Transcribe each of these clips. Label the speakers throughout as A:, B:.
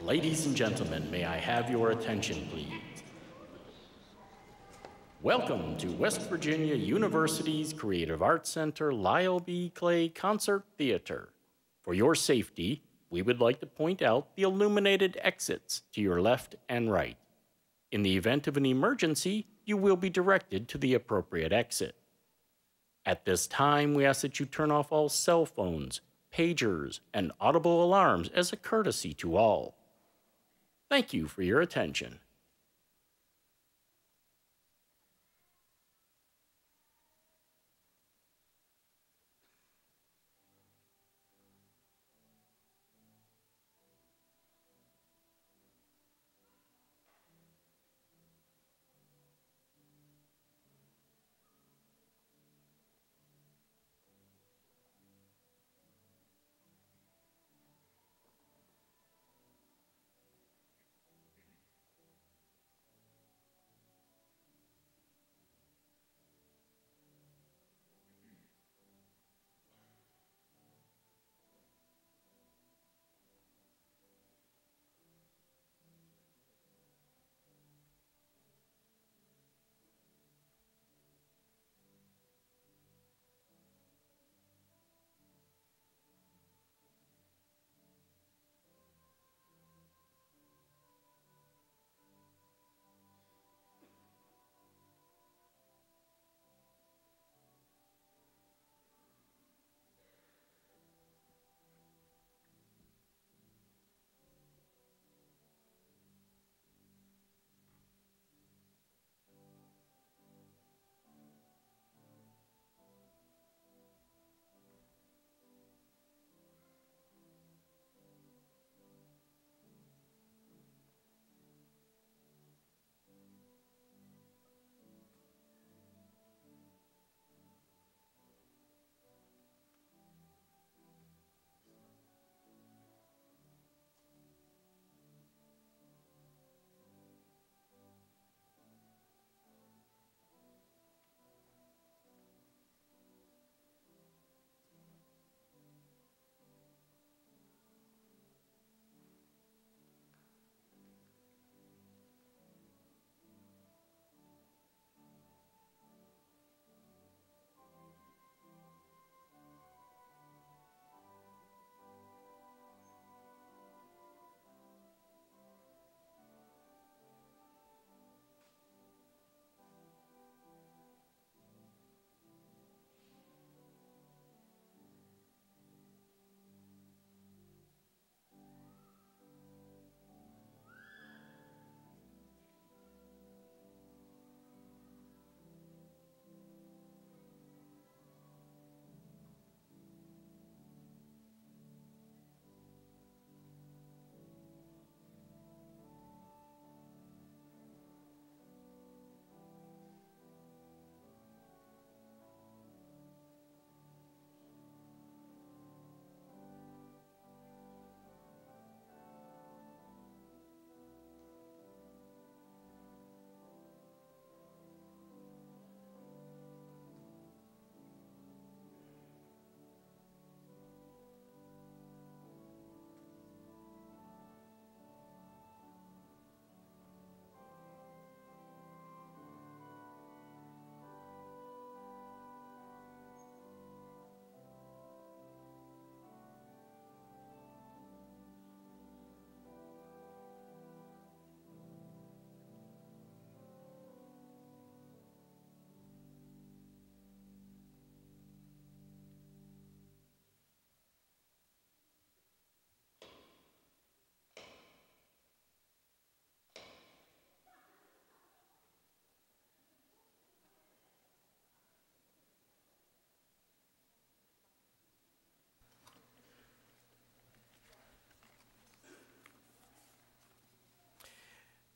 A: Ladies and gentlemen, may I have your attention, please? Welcome to West Virginia University's Creative Arts Center Lyle B. Clay Concert Theater. For your safety, we would like to point out the illuminated exits to your left and right. In the event of an emergency, you will be directed to the appropriate exit. At this time, we ask that you turn off all cell phones, pagers, and audible alarms as a courtesy to all. Thank you for your attention.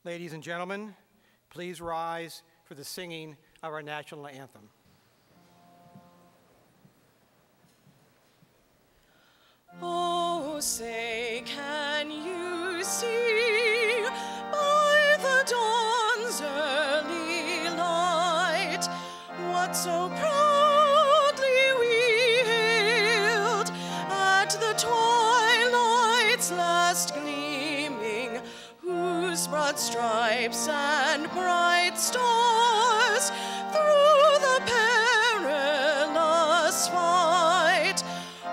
B: Ladies and gentlemen, please rise for the singing of our national anthem.
C: Oh, say, can you see by the dawn's early light what so proudly we hailed at the twilight's last gleaming and bright stars through the perilous fight.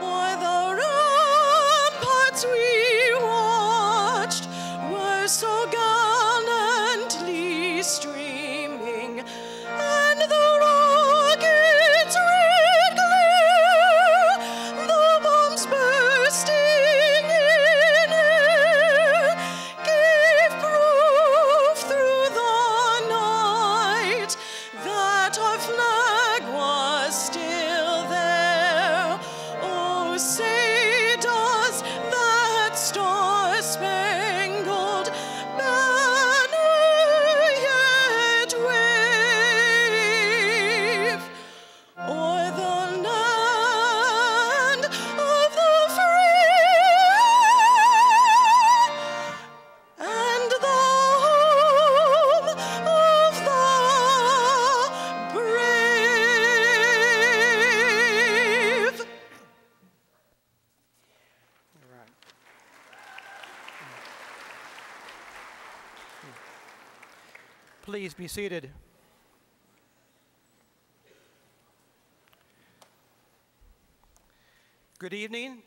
C: O'er the ramparts we watched were so gallantly streaming, and the rockets' red glare, the bombs bursting in air, gave proof through the night that our flag was still there. Oh, say does that star-spangled banner yet wave o'er the land of the free and the home of the brave?
B: All right. Please be seated. Good evening.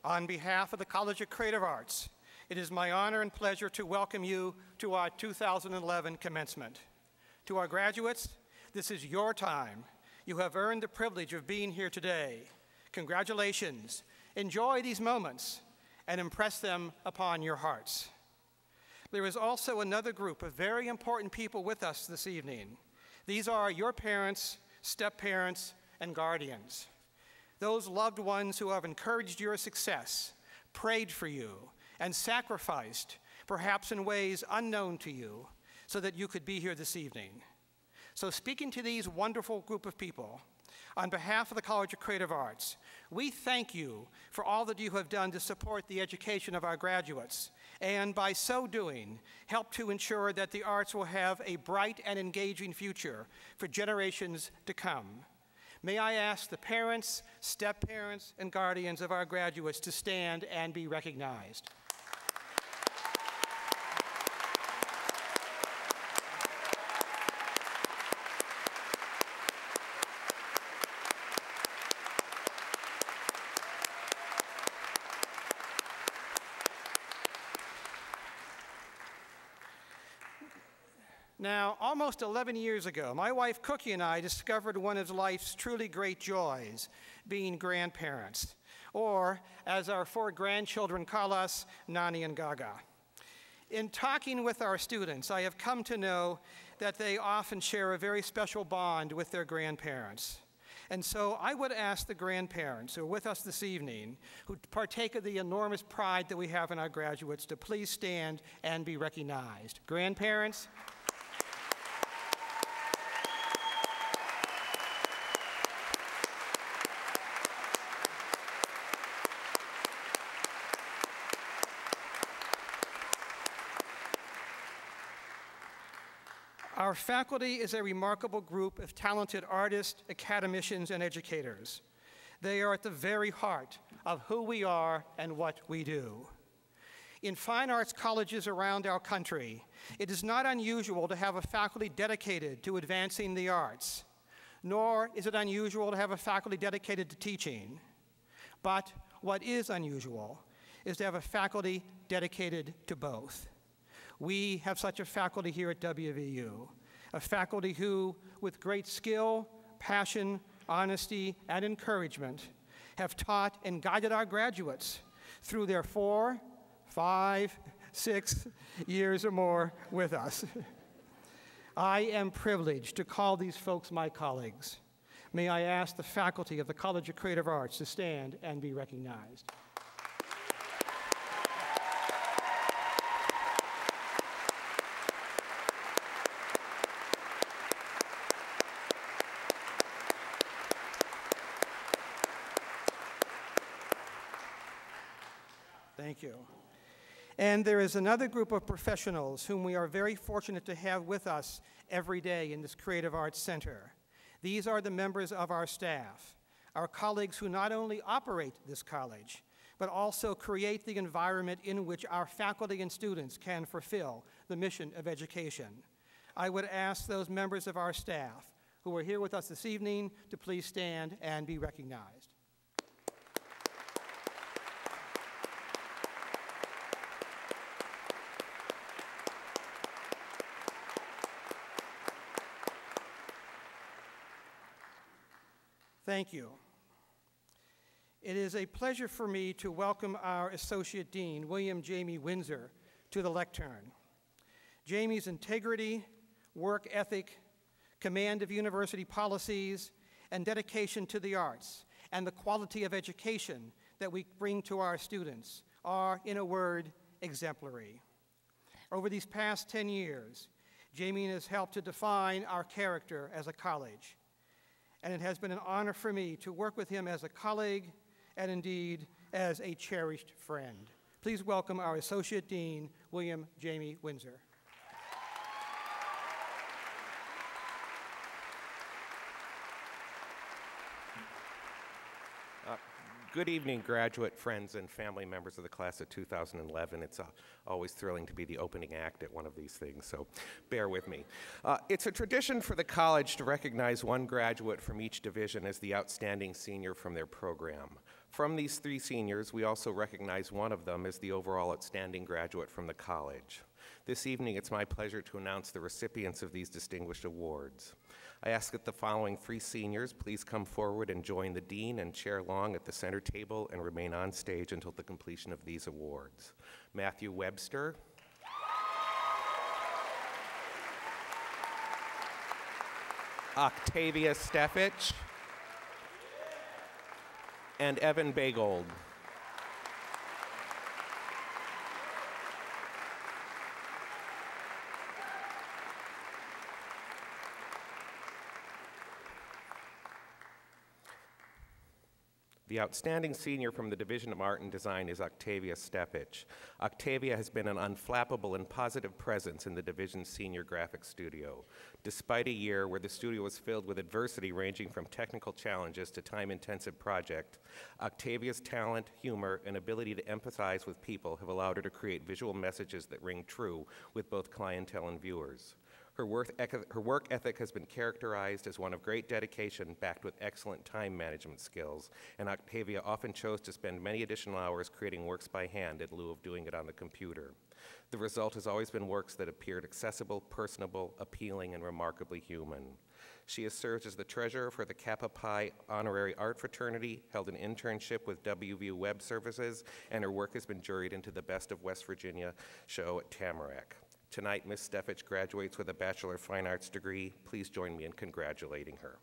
B: On behalf of the College of Creative Arts, it is my honor and pleasure to welcome you to our 2011 commencement. To our graduates, this is your time. You have earned the privilege of being here today. Congratulations. Enjoy these moments and impress them upon your hearts. There is also another group of very important people with us this evening. These are your parents, step-parents, and guardians. Those loved ones who have encouraged your success, prayed for you, and sacrificed, perhaps in ways unknown to you, so that you could be here this evening. So speaking to these wonderful group of people, on behalf of the College of Creative Arts, we thank you for all that you have done to support the education of our graduates, and by so doing, help to ensure that the arts will have a bright and engaging future for generations to come. May I ask the parents, step-parents, and guardians of our graduates to stand and be recognized. Now, almost 11 years ago, my wife Cookie and I discovered one of life's truly great joys, being grandparents, or as our 4 grandchildren call us, Nani and Gaga. In talking with our students, I have come to know that they often share a very special bond with their grandparents. And so I would ask the grandparents who are with us this evening, who partake of the enormous pride that we have in our graduates, to please stand and be recognized. Grandparents. Our faculty is a remarkable group of talented artists, academicians, and educators. They are at the very heart of who we are and what we do. In fine arts colleges around our country, it is not unusual to have a faculty dedicated to advancing the arts, nor is it unusual to have a faculty dedicated to teaching. But what is unusual is to have a faculty dedicated to both. We have such a faculty here at WVU, a faculty who, with great skill, passion, honesty, and encouragement, have taught and guided our graduates through their 4, 5, 6 years or more with us. I am privileged to call these folks my colleagues. May I ask the faculty of the College of Creative Arts to stand and be recognized. Thank you. And there is another group of professionals whom we are very fortunate to have with us every day in this Creative Arts Center. These are the members of our staff, our colleagues who not only operate this college, but also create the environment in which our faculty and students can fulfill the mission of education. I would ask those members of our staff who are here with us this evening to please stand and be recognized. Thank you. It is a pleasure for me to welcome our Associate Dean, William Jamie Windsor, to the lectern. Jamie's integrity, work ethic, command of university policies, and dedication to the arts, and the quality of education that we bring to our students are, in a word, exemplary. Over these past 10 years, Jamie has helped to define our character as a college, and it has been an honor for me to work with him as a colleague and indeed as a cherished friend. Please welcome our Associate Dean, William Jamie Windsor.
D: Good evening, graduate friends and family members of the class of 2011. It's always thrilling to be the opening act at one of these things, so bear with me. It's a tradition for the college to recognize one graduate from each division as the outstanding senior from their program. From these 3 seniors, we also recognize one of them as the overall outstanding graduate from the college. This evening, it's my pleasure to announce the recipients of these distinguished awards. I ask that the following 3 seniors please come forward and join the dean and chair Long at the center table and remain on stage until the completion of these awards. Matthew Webster, Octavia Steffich, and Evan Baygold. The outstanding senior from the Division of Art and Design is Octavia Steffich. Octavia has been an unflappable and positive presence in the division's senior graphics studio. Despite a year where the studio was filled with adversity ranging from technical challenges to time-intensive projects, Octavia's talent, humor, and ability to empathize with people have allowed her to create visual messages that ring true with both clientele and viewers. Her work ethic has been characterized as one of great dedication backed with excellent time management skills, and Octavia often chose to spend many additional hours creating works by hand in lieu of doing it on the computer. The result has always been works that appeared accessible, personable, appealing, and remarkably human. She has served as the treasurer for the Kappa Pi Honorary Art Fraternity, held an internship with WVU Web Services, and her work has been juried into the Best of West Virginia show at Tamarack. Tonight, Ms. Steffich graduates with a Bachelor of Fine Arts degree. Please join me in congratulating her.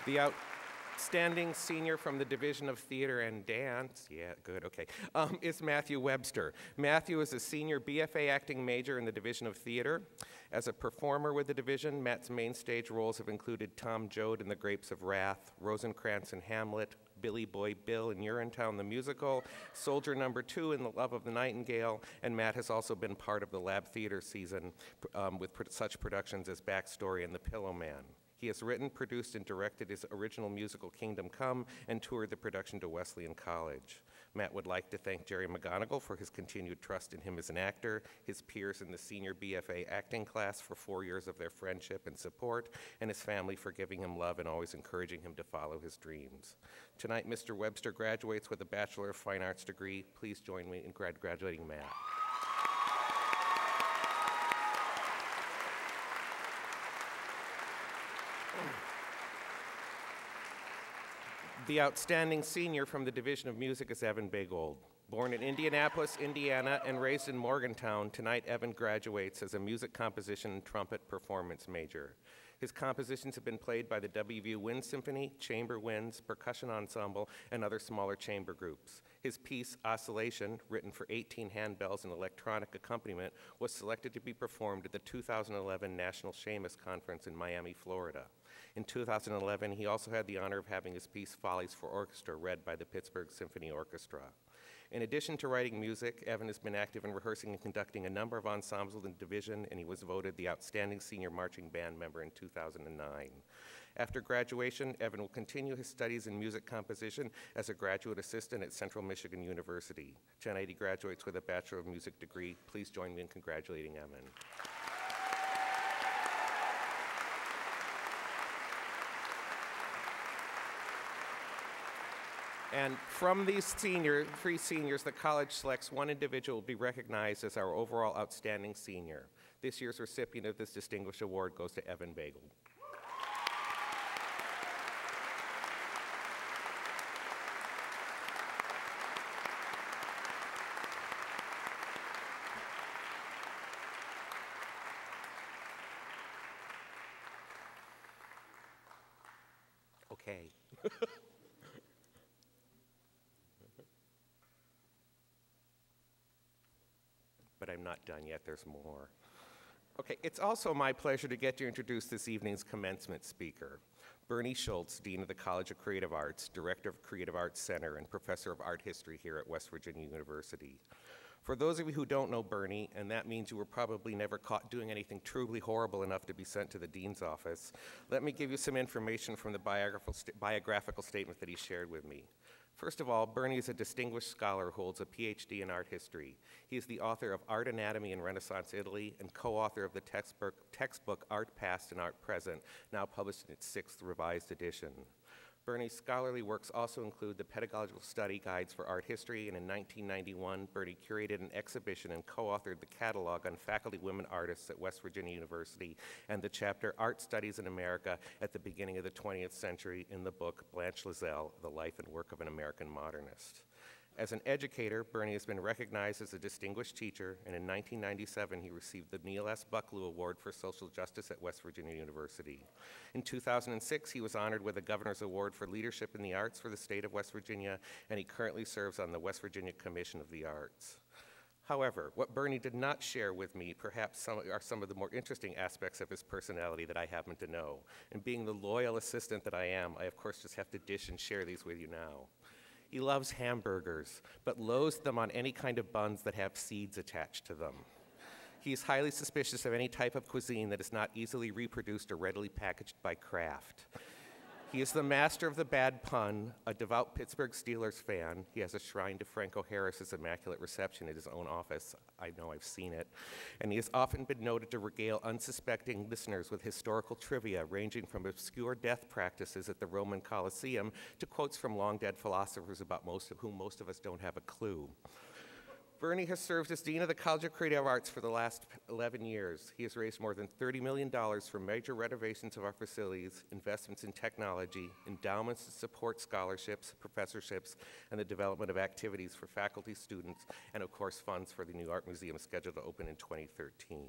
D: The outstanding senior from the Division of Theater and Dance, yeah, good, okay, is Matthew Webster. Matthew is a senior BFA acting major in the Division of Theater. As a performer with the division, Matt's main stage roles have included Tom Joad in The Grapes of Wrath, Rosencrantz in Hamlet, Billy Boy Bill in Urinetown the Musical, Soldier No. 2 in The Love of the Nightingale, and Matt has also been part of the Lab Theater season with such productions as Backstory and The Pillow Man. He has written, produced, and directed his original musical Kingdom Come and toured the production to Wesleyan College. Matt would like to thank Jerry McGonigal for his continued trust in him as an actor, his peers in the senior BFA acting class for 4 years of their friendship and support, and his family for giving him love and always encouraging him to follow his dreams. Tonight, Mr. Webster graduates with a Bachelor of Fine Arts degree. Please join me in congratulating Matt. The outstanding senior from the Division of Music is Evan Baygold. Born in Indianapolis, Indiana, and raised in Morgantown, tonight Evan graduates as a music composition and trumpet performance major. His compositions have been played by the WVU Wind Symphony, Chamber Winds, Percussion Ensemble, and other smaller chamber groups. His piece, Oscillation, written for 18 handbells and electronic accompaniment, was selected to be performed at the 2011 National Seamus Conference in Miami, Florida. In 2011, he also had the honor of having his piece, Follies for Orchestra, read by the Pittsburgh Symphony Orchestra. In addition to writing music, Evan has been active in rehearsing and conducting a number of ensembles in the division, and he was voted the Outstanding Senior Marching Band member in 2009. After graduation, Evan will continue his studies in music composition as a graduate assistant at Central Michigan University. Tonight he graduates with a Bachelor of Music degree. Please join me in congratulating Evan. And from these three seniors, the college selects one individual to be recognized as our overall outstanding senior. This year's recipient of this distinguished award goes to Evan Bagel. Okay. But I'm not done yet, there's more. Okay, it's also my pleasure to get to introduce this evening's commencement speaker, Bernie Shultz, Dean of the College of Creative Arts, Director of Creative Arts Center, and Professor of Art History here at West Virginia University. For those of you who don't know Bernie, and that means you were probably never caught doing anything truly horrible enough to be sent to the dean's office, let me give you some information from the biographical statement that he shared with me. First of all, Bernie is a distinguished scholar who holds a PhD in art history. He is the author of Art Anatomy in Renaissance Italy and co-author of the textbook Art Past and Art Present, now published in its 6th revised edition. Bernie's scholarly works also include the Pedagogical Study Guides for Art History, and in 1991, Bernie curated an exhibition and co-authored the catalog on faculty women artists at West Virginia University and the chapter Art Studies in America at the beginning of the 20th century in the book Blanche Lazelle, The Life and Work of an American Modernist. As an educator, Bernie has been recognized as a distinguished teacher, and in 1997 he received the Neil S. Bucklew Award for Social Justice at West Virginia University. In 2006, he was honored with the Governor's Award for Leadership in the Arts for the state of West Virginia, and he currently serves on the West Virginia Commission of the Arts. However, what Bernie did not share with me perhaps are some of the more interesting aspects of his personality that I happen to know. And being the loyal assistant that I am, I of course just have to dish and share these with you now. He loves hamburgers, but loathes them on any kind of buns that have seeds attached to them. He is highly suspicious of any type of cuisine that is not easily reproduced or readily packaged by Kraft. He is the master of the bad pun, a devout Pittsburgh Steelers fan. He has a shrine to Franco Harris's Immaculate Reception at his own office. I know, I've seen it. And he has often been noted to regale unsuspecting listeners with historical trivia ranging from obscure death practices at the Roman Colosseum to quotes from long-dead philosophers about whom most of us don't have a clue. Bernie has served as Dean of the College of Creative Arts for the last 11 years. He has raised more than $30 million for major renovations of our facilities, investments in technology, endowments to support scholarships, professorships, and the development of activities for faculty, students, and of course funds for the new art museum scheduled to open in 2013.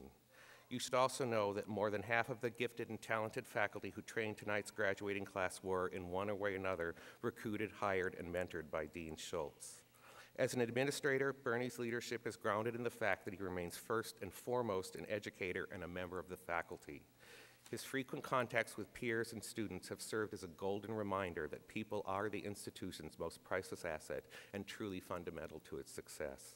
D: You should also know that more than half of the gifted and talented faculty who trained tonight's graduating class were, in one way or another, recruited, hired, and mentored by Dean Shultz. As an administrator, Bernie's leadership is grounded in the fact that he remains first and foremost an educator and a member of the faculty. His frequent contacts with peers and students have served as a golden reminder that people are the institution's most priceless asset and truly fundamental to its success.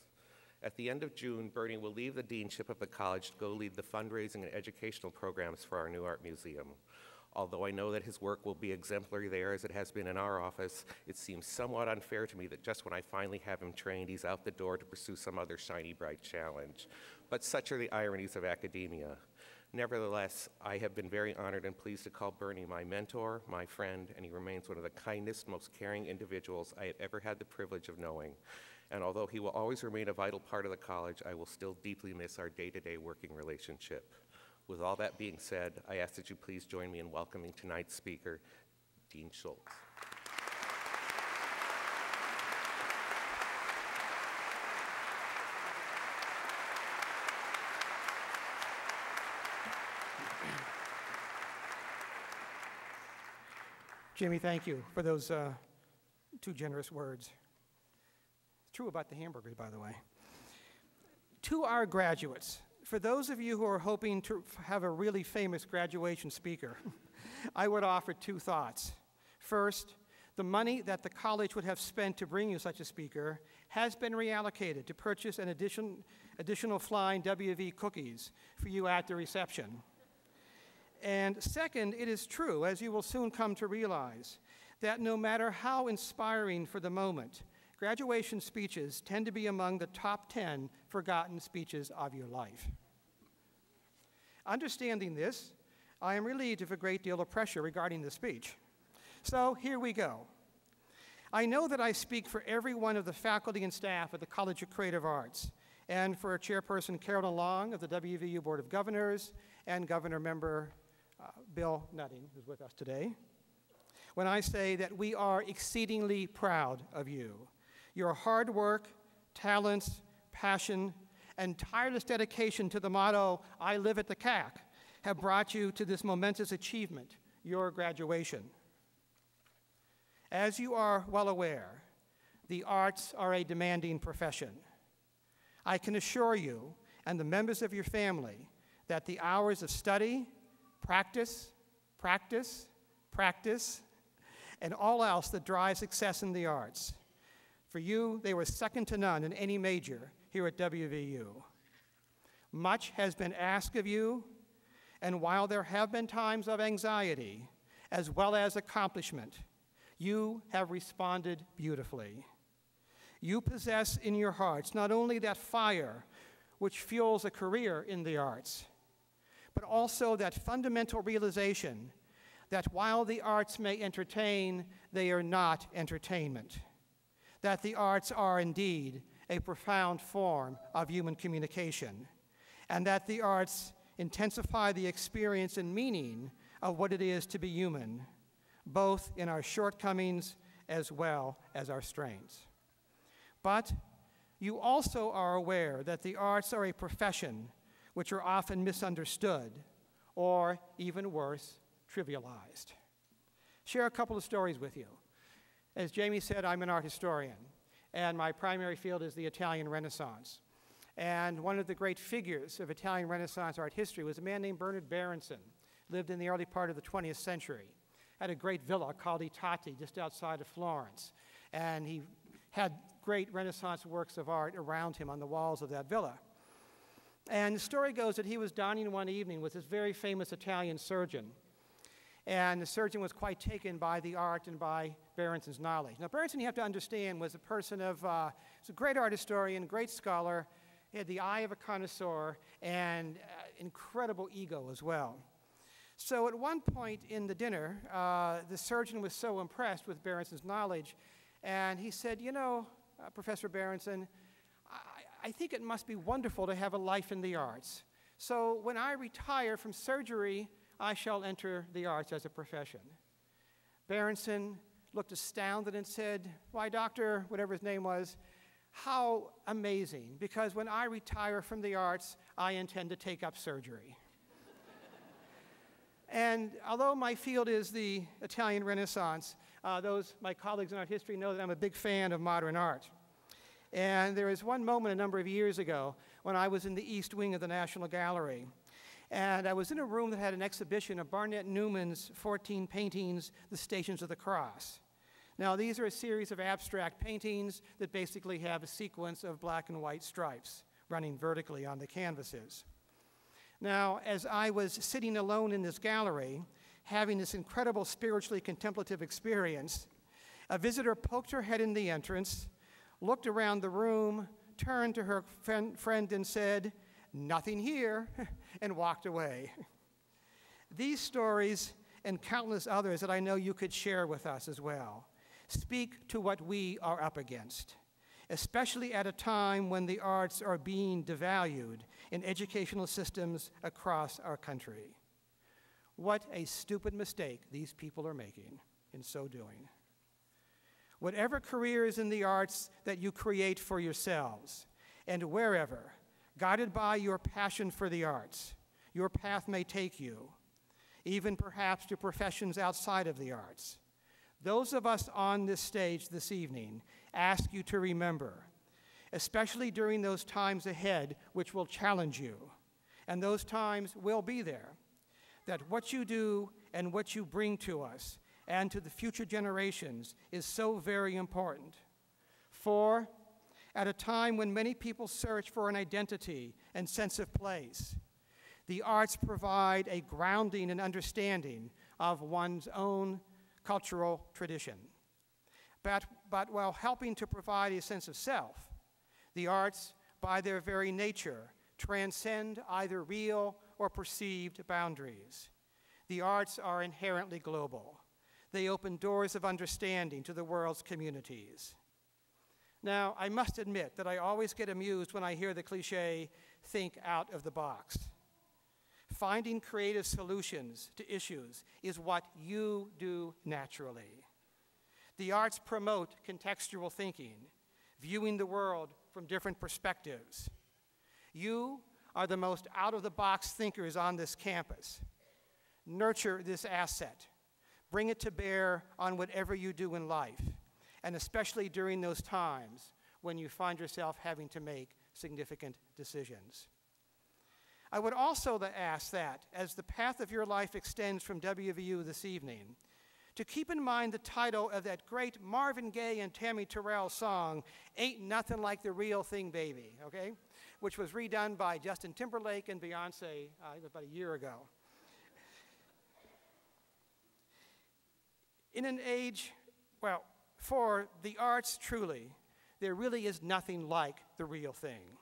D: At the end of June, Bernie will leave the deanship of the college to go lead the fundraising and educational programs for our new art museum. Although I know that his work will be exemplary there as it has been in our office, it seems somewhat unfair to me that just when I finally have him trained, he's out the door to pursue some other shiny, bright challenge. But such are the ironies of academia. Nevertheless, I have been very honored and pleased to call Bernie my mentor, my friend, and he remains one of the kindest, most caring individuals I have ever had the privilege of knowing. And although he will always remain a vital part of the college, I will still deeply miss our day-to-day working relationship. With all that being said, I ask that you please join me in welcoming tonight's speaker, Dean Shultz.
B: Jimmy, thank you for those two generous words. True about the hamburgers, by the way. To our graduates, for those of you who are hoping to have a really famous graduation speaker, I would offer two thoughts. First, the money that the college would have spent to bring you such a speaker has been reallocated to purchase an additional flying WV cookies for you at the reception. And second, it is true, as you will soon come to realize, that no matter how inspiring for the moment, graduation speeches tend to be among the top 10 forgotten speeches of your life. Understanding this, I am relieved of a great deal of pressure regarding the speech. So here we go. I know that I speak for every one of the faculty and staff at the College of Creative Arts, and for Chairperson Carolyn Long of the WVU Board of Governors, and Governor Member Bill Nutting, who's with us today, when I say that we are exceedingly proud of you. Your hard work, talents, passion, and tireless dedication to the motto, I live at the CAC, have brought you to this momentous achievement, your graduation. As you are well aware, the arts are a demanding profession. I can assure you and the members of your family that the hours of study, practice, and all else that drives success in the arts, for you, they were second to none in any major here at WVU. Much has been asked of you, and while there have been times of anxiety as well as accomplishment, you have responded beautifully. You possess in your hearts not only that fire which fuels a career in the arts, but also that fundamental realization that while the arts may entertain, they are not entertainment. That the arts are indeed a profound form of human communication, and that the arts intensify the experience and meaning of what it is to be human, both in our shortcomings as well as our strengths. But you also are aware that the arts are a profession which are often misunderstood, or even worse, trivialized. Share a couple of stories with you. As Jamie said, I'm an art historian, and my primary field is the Italian Renaissance. And one of the great figures of Italian Renaissance art history was a man named Bernard Berenson, lived in the early part of the 20th century, had a great villa called I Tatti just outside of Florence, and he had great Renaissance works of art around him on the walls of that villa. And the story goes that he was dining one evening with this very famous Italian surgeon, and the surgeon was quite taken by the art and by Berenson's knowledge. Now, Berenson, you have to understand, was a person of, he's a great art historian, great scholar. He had the eye of a connoisseur and incredible ego as well. So at one point in the dinner, the surgeon was so impressed with Berenson's knowledge, and he said, you know, Professor Berenson, I think it must be wonderful to have a life in the arts. So when I retire from surgery, I shall enter the arts as a profession. Berenson looked astounded and said, why, doctor, whatever his name was, how amazing, because when I retire from the arts, I intend to take up surgery. And although my field is the Italian Renaissance, my colleagues in art history know that I'm a big fan of modern art. And there was one moment a number of years ago when I was in the East Wing of the National Gallery. And I was in a room that had an exhibition of Barnett Newman's 14 paintings, The Stations of the Cross. Now, these are a series of abstract paintings that basically have a sequence of black and white stripes running vertically on the canvases. Now, as I was sitting alone in this gallery, having this incredible spiritually contemplative experience, a visitor poked her head in the entrance, looked around the room, turned to her friend and said, "Nothing here," and walked away. These stories and countless others that I know you could share with us as well speak to what we are up against, especially at a time when the arts are being devalued in educational systems across our country. What a stupid mistake these people are making in so doing. Whatever careers in the arts that you create for yourselves, and wherever, guided by your passion for the arts, your path may take you, even perhaps to professions outside of the arts. Those of us on this stage this evening ask you to remember, especially during those times ahead which will challenge you, and those times will be there, that what you do and what you bring to us and to the future generations is so very important. For at a time when many people search for an identity and sense of place, The arts provide a grounding and understanding of one's own cultural tradition. But while helping to provide a sense of self, the arts, by their very nature, transcend either real or perceived boundaries. The arts are inherently global. They open doors of understanding to the world's communities. Now, I must admit that I always get amused when I hear the cliche, think out of the box. Finding creative solutions to issues is what you do naturally. The arts promote contextual thinking, viewing the world from different perspectives. You are the most out-of-the-box thinkers on this campus. Nurture this asset. Bring it to bear on whatever you do in life, and especially during those times when you find yourself having to make significant decisions. I would also ask that, as the path of your life extends from WVU this evening, to keep in mind the title of that great Marvin Gaye and Tammy Terrell song, Ain't Nothing Like the Real Thing, Baby, okay? Which was redone by Justin Timberlake and Beyonce about a year ago. In an age, well, for the arts, truly, there really is nothing like the real thing.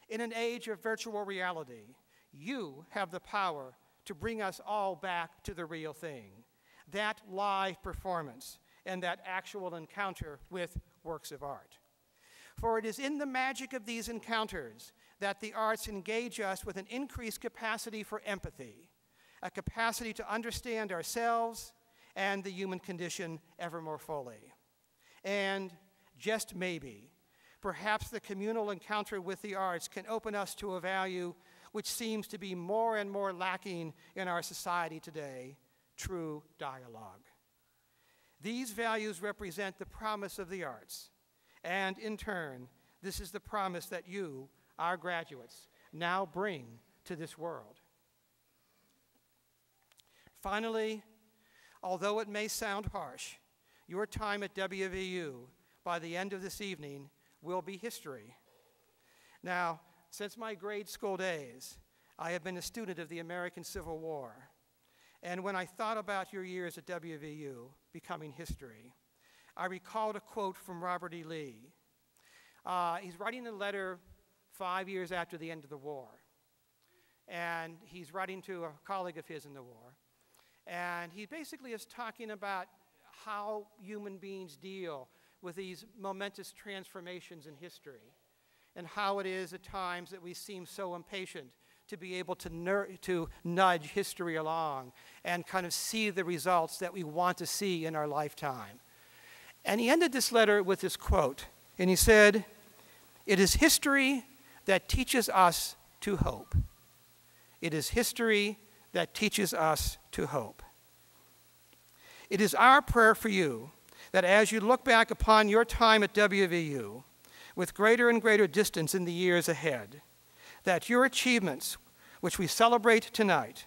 B: In an age of virtual reality, you have the power to bring us all back to the real thing, that live performance and that actual encounter with works of art. For it is in the magic of these encounters that the arts engage us with an increased capacity for empathy, a capacity to understand ourselves and the human condition ever more fully. And just maybe, perhaps the communal encounter with the arts can open us to a value which seems to be more and more lacking in our society today, true dialogue. These values represent the promise of the arts, and in turn, this is the promise that you, our graduates, now bring to this world. Finally, although it may sound harsh, your time at WVU by the end of this evening will be history. Now, since my grade school days, I have been a student of the American Civil War. And when I thought about your years at WVU becoming history, I recalled a quote from Robert E. Lee. He's writing a letter 5 years after the end of the war. And he's writing to a colleague of his in the war. And he basically is talking about how human beings deal with these momentous transformations in history, and how it is at times that we seem so impatient to be able to nudge history along and kind of see the results that we want to see in our lifetime. And he ended this letter with this quote, and he said, "It is history that teaches us to hope. It is history that teaches us to hope." It is our prayer for you that as you look back upon your time at WVU with greater and greater distance in the years ahead, that your achievements, which we celebrate tonight,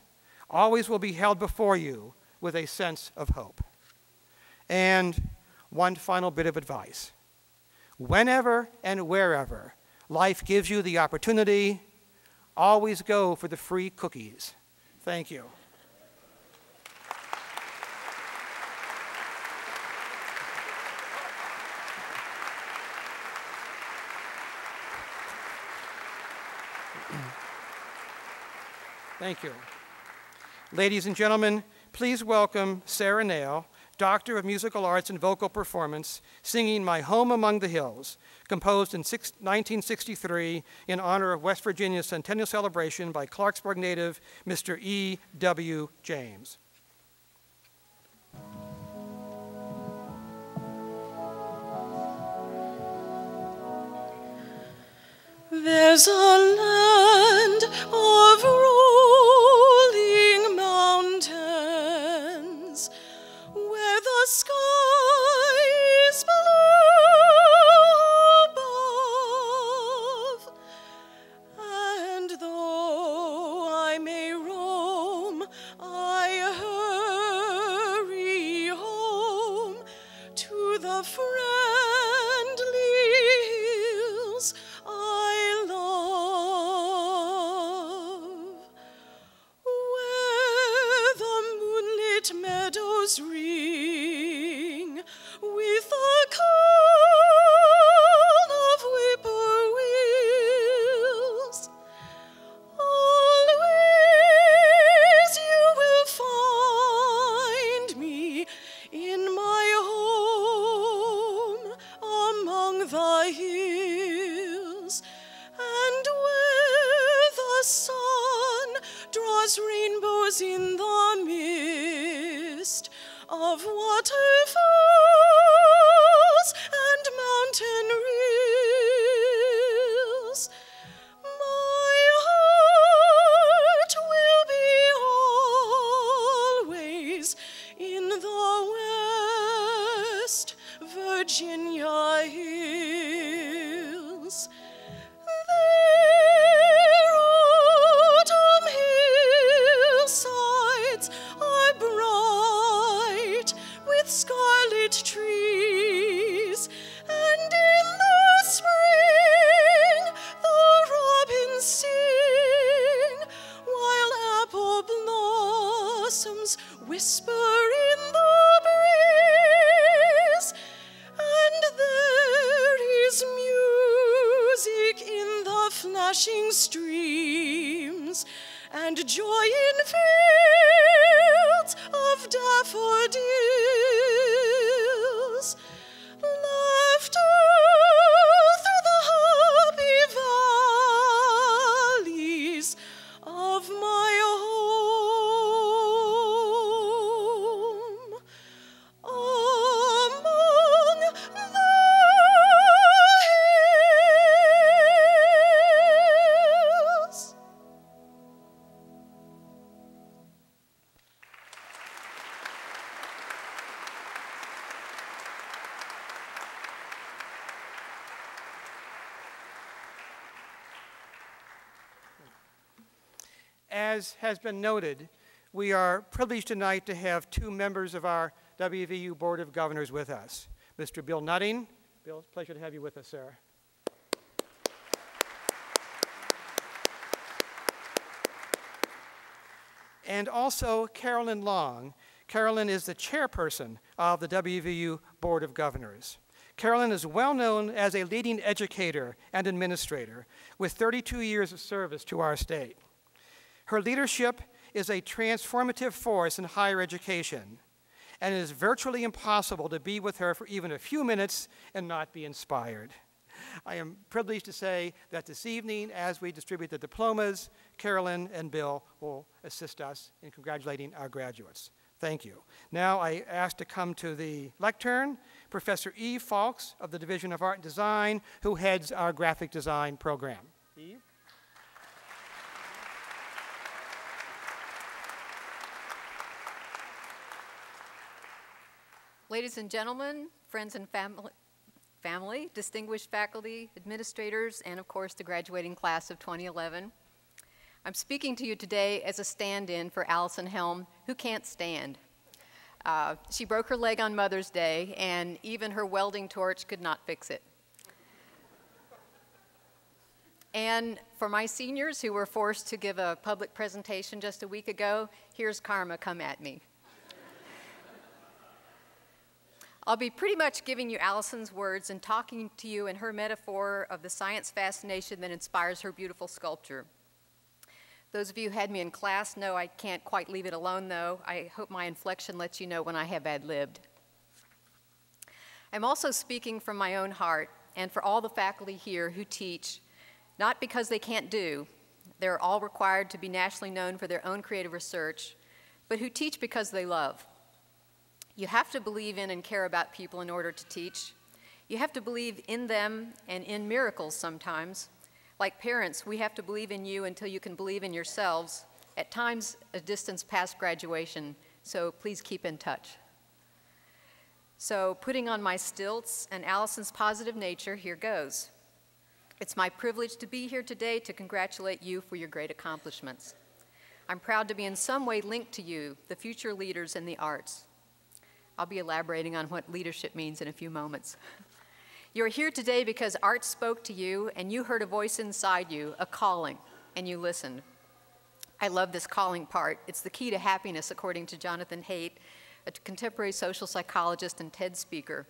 B: always will be held before you with a sense of hope. And one final bit of advice. Whenever and wherever life gives you the opportunity, always go for the free cookies. Thank you. Thank you. Ladies and gentlemen, please welcome Sarah Nail, Doctor of Musical Arts and Vocal Performance, singing My Home Among the Hills, composed in 1963 in honor of West Virginia's centennial celebration by Clarksburg native Mr. E. W. James.
C: There's a land of rolling mountains where the sky is blue above, and though I may roam, I hurry home to the friendly hills I love. lies in the mist of waterfalls and mountain rills. My heart will be always in the West Virginia hills. Their autumn hillsides are bright with scarlet trees, and in the spring the robins sing, while apple blossoms whisper in the breeze. And there is music in the flashing streams, and joy in fields of daffodils. Laughter through the happy valleys of my home. Among the hills.
B: As has been noted, we are privileged tonight to have two members of our WVU Board of Governors with us. Mr. Bill Nutting. Bill, it's a pleasure to have you with us, sir. And also Carolyn Long. Carolyn is the chairperson of the WVU Board of Governors. Carolyn is well known as a leading educator and administrator with 32 years of service to our state. Her leadership is a transformative force in higher education, and it is virtually impossible to be with her for even a few minutes and not be inspired. I am privileged to say that this evening, as we distribute the diplomas, Carolyn and Bill will assist us in congratulating our graduates. Thank you. Now I ask to come to the lectern Professor Eve Falks of the Division of Art and Design, who heads our graphic design program. Eve?
E: Ladies and gentlemen, friends and family, distinguished faculty, administrators, and of course the graduating class of 2011. I'm speaking to you today as a stand-in for Allison Helm, who can't stand. She broke her leg on Mother's Day, and even her welding torch could not fix it. And for my seniors who were forced to give a public presentation just a week ago, here's karma come at me. I'll be pretty much giving you Allison's words and talking to you in her metaphor of the science fascination that inspires her beautiful sculpture. Those of you who had me in class know I can't quite leave it alone, though. I hope my inflection lets you know when I have ad-libbed. I'm also speaking from my own heart and for all the faculty here who teach, not because they can't do. They're all required to be nationally known for their own creative research, but who teach because they love. You have to believe in and care about people in order to teach. You have to believe in them and in miracles sometimes. Like parents, we have to believe in you until you can believe in yourselves, at times a distance past graduation, so please keep in touch. So putting on my stilts and Allison's positive nature, here goes. It's my privilege to be here today to congratulate you for your great accomplishments. I'm proud to be in some way linked to you, the future leaders in the arts. I'll be elaborating on what leadership means in a few moments. You're here today because art spoke to you and you heard a voice inside you, a calling, and you listened. I love this calling part. It's the key to happiness, according to Jonathan Haidt, a contemporary social psychologist and TED speaker.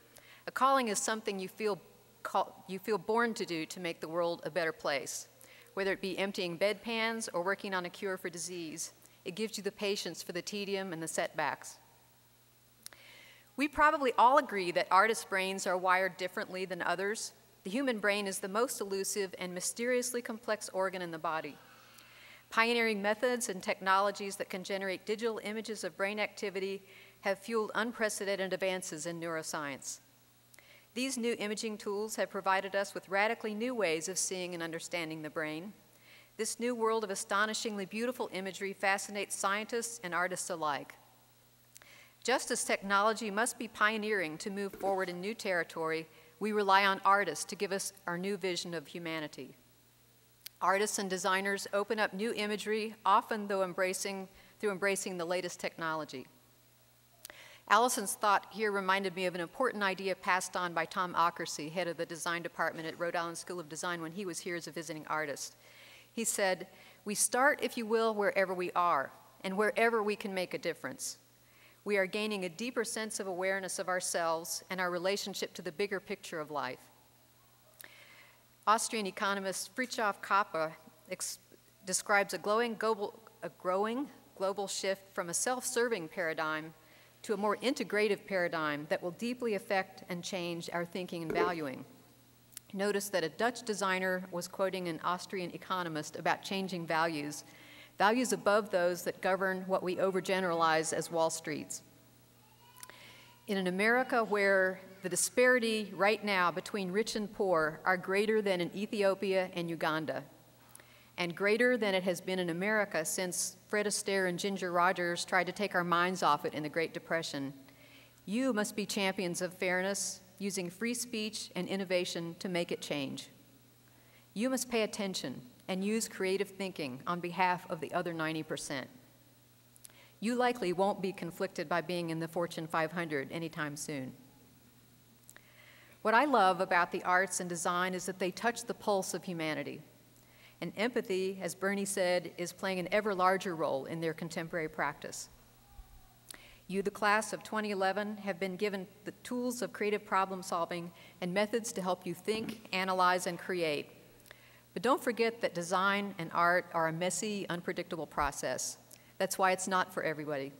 E: A calling is something you feel born to do to make the world a better place. Whether it be emptying bedpans or working on a cure for disease, it gives you the patience for the tedium and the setbacks. We probably all agree that artists' brains are wired differently than others. The human brain is the most elusive and mysteriously complex organ in the body. Pioneering methods and technologies that can generate digital images of brain activity have fueled unprecedented advances in neuroscience. These new imaging tools have provided us with radically new ways of seeing and understanding the brain. This new world of astonishingly beautiful imagery fascinates scientists and artists alike. Just as technology must be pioneering to move forward in new territory, we rely on artists to give us our new vision of humanity. Artists and designers open up new imagery, often through embracing the latest technology. Allison's thought here reminded me of an important idea passed on by Tom Ockersey, head of the design department at Rhode Island School of Design, when he was here as a visiting artist. He said, "We start, if you will, wherever we are, and wherever we can make a difference. We are gaining a deeper sense of awareness of ourselves and our relationship to the bigger picture of life." Austrian economist Fritjof Capra describes a growing global shift from a self-serving paradigm to a more integrative paradigm that will deeply affect and change our thinking and valuing. Notice that a Dutch designer was quoting an Austrian economist about changing values above those that govern what we overgeneralize as Wall Streets. In an America where the disparity right now between rich and poor are greater than in Ethiopia and Uganda, and greater than it has been in America since Fred Astaire and Ginger Rogers tried to take our minds off it in the Great Depression, you must be champions of fairness, using free speech and innovation to make it change. You must pay attention and use creative thinking on behalf of the other 90%. You likely won't be conflicted by being in the Fortune 500 anytime soon. What I love about the arts and design is that they touch the pulse of humanity. And empathy, as Bernie said, is playing an ever larger role in their contemporary practice. You, the class of 2011, have been given the tools of creative problem solving and methods to help you think, analyze, and create. But don't forget that design and art are a messy, unpredictable process. That's why it's not for everybody.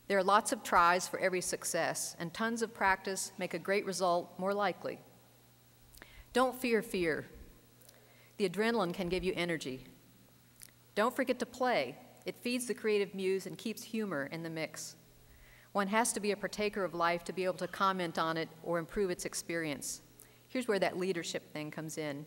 E: There are lots of tries for every success, and tons of practice make a great result more likely. Don't fear fear. The adrenaline can give you energy. Don't forget to play. It feeds the creative muse and keeps humor in the mix. One has to be a partaker of life to be able to comment on it or improve its experience. Here's where that leadership thing comes in.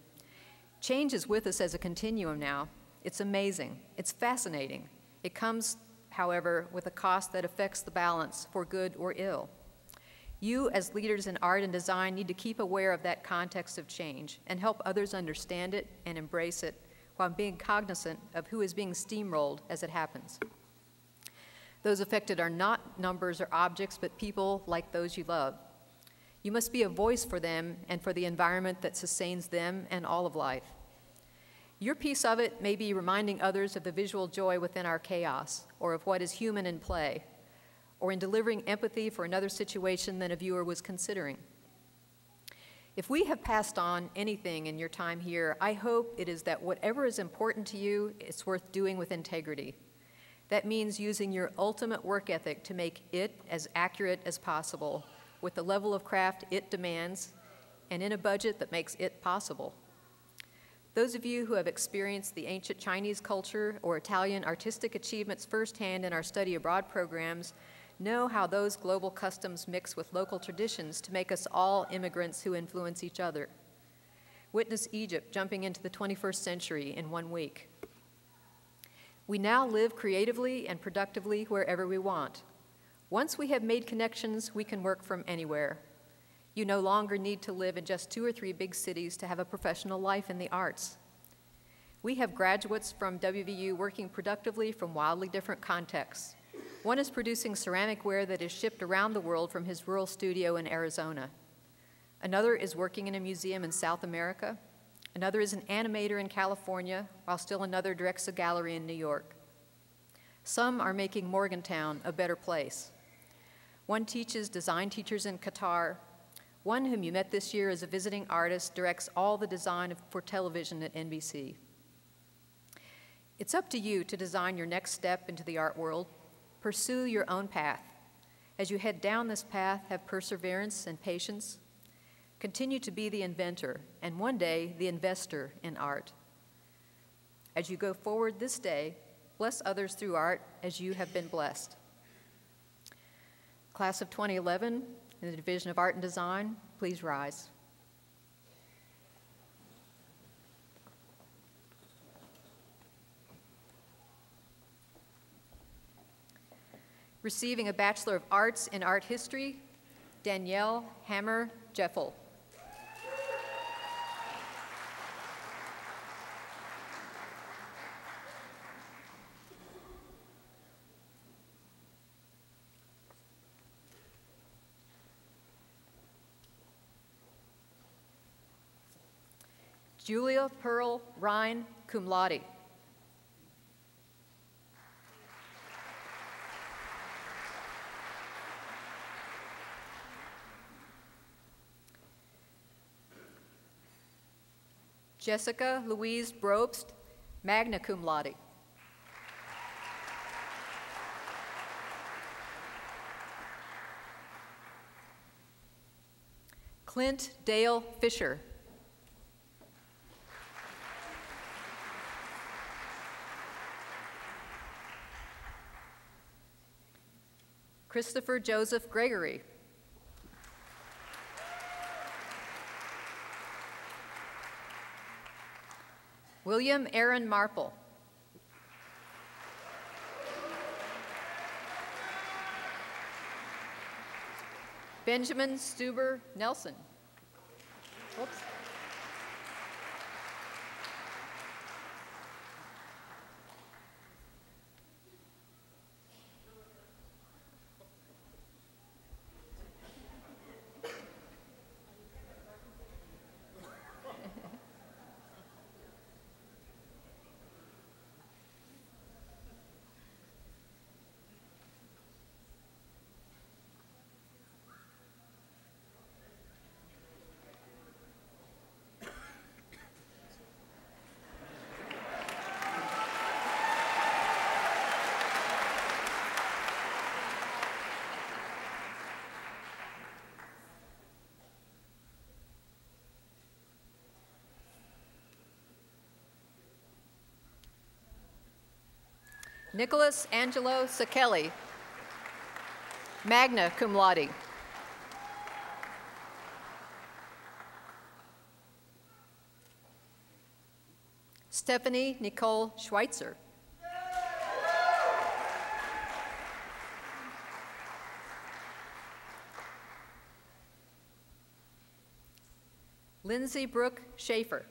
E: Change is with us as a continuum now. It's amazing. It's fascinating. It comes, however, with a cost that affects the balance for good or ill. You, as leaders in art and design, need to keep aware of that context of change and help others understand it and embrace it while being cognizant of who is being steamrolled as it happens. Those affected are not numbers or objects, but people like those you love. You must be a voice for them and for the environment that sustains them and all of life. Your piece of it may be reminding others of the visual joy within our chaos, or of what is human in play, or in delivering empathy for another situation than a viewer was considering. If we have passed on anything in your time here, I hope it is that whatever is important to you, it's worth doing with integrity. That means using your ultimate work ethic to make it as accurate as possible, with the level of craft it demands, and in a budget that makes it possible. Those of you who have experienced the ancient Chinese culture or Italian artistic achievements firsthand in our study abroad programs know how those global customs mix with local traditions to make us all immigrants who influence each other. Witness Egypt jumping into the 21st century in 1 week. We now live creatively and productively wherever we want. Once we have made connections, we can work from anywhere. You no longer need to live in just 2 or 3 big cities to have a professional life in the arts. We have graduates from WVU working productively from wildly different contexts. One is producing ceramic ware that is shipped around the world from his rural studio in Arizona. Another is working in a museum in South America. Another is an animator in California, while still another directs a gallery in New York. Some are making Morgantown a better place. One teaches design teachers in Qatar. One whom you met this year as a visiting artist directs all the design for television at NBC. It's up to you to design your next step into the art world. Pursue your own path. As you head down this path, have perseverance and patience. Continue to be the inventor, and one day the investor in art. As you go forward this day, bless others through art as you have been blessed. Class of 2011, in the Division of Art and Design, please rise. Receiving a Bachelor of Arts in Art History, Danielle Hammer Jeffel. Julia Pearl Ryan, cum laude. Jessica Louise Brobst, magna cum laude. Clint Dale Fisher. Christopher Joseph Gregory. William Aaron Marple. Benjamin Stuber Nelson. Oops. Nicholas Angelo Sakeli, magna cum laude. Stephanie Nicole Schweitzer. Lindsay Brooke Schaefer.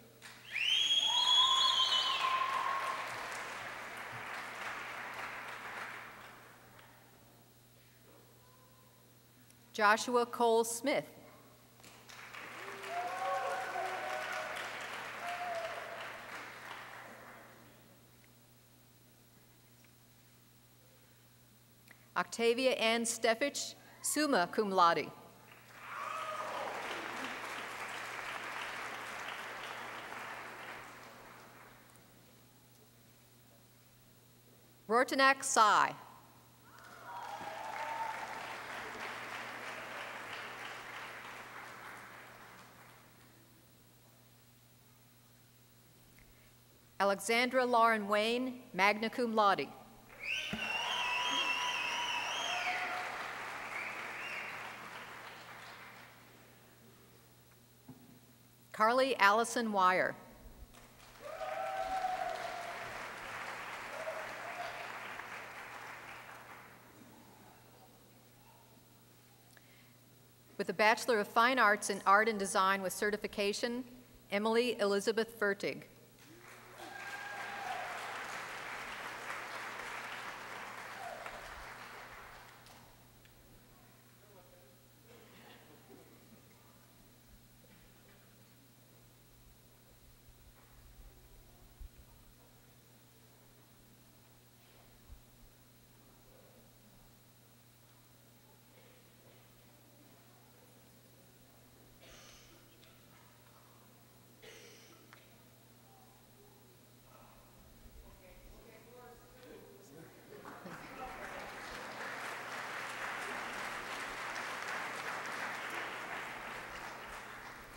E: Joshua Cole Smith. Octavia Ann Steffich, summa cum laude. Rortanak Sai. Alexandra Lauren Wayne, magna cum laude. Carly Allison Wire. With a Bachelor of Fine Arts in Art and Design with certification, Emily Elizabeth Fertig.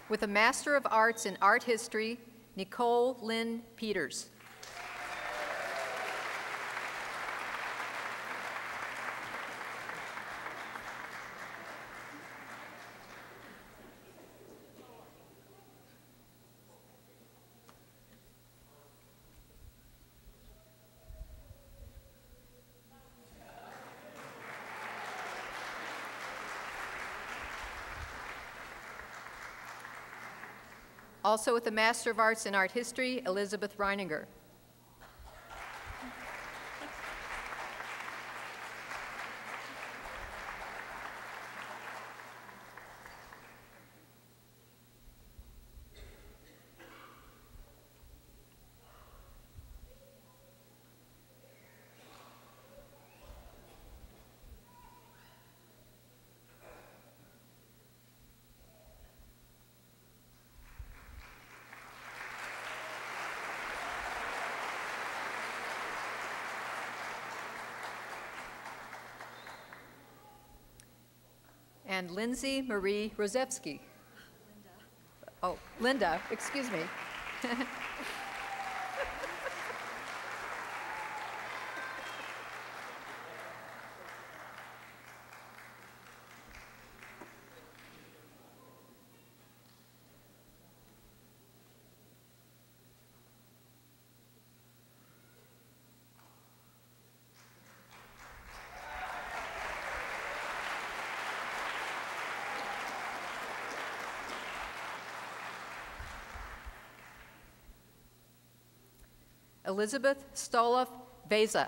E: With a Master of Arts in Art History, Nicole Lynn Peters. Also with a Master of Arts in Art History, Elizabeth Reininger. And Lindsay Marie Rosevsky. Oh, Linda, excuse me. Elizabeth Stoloff Veza.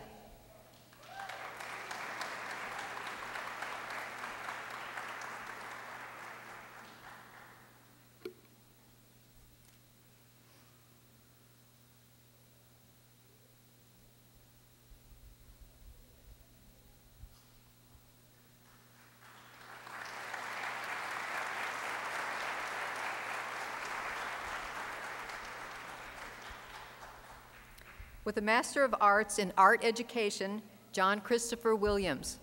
E: With a Master of Arts in Art Education, John Christopher Williams.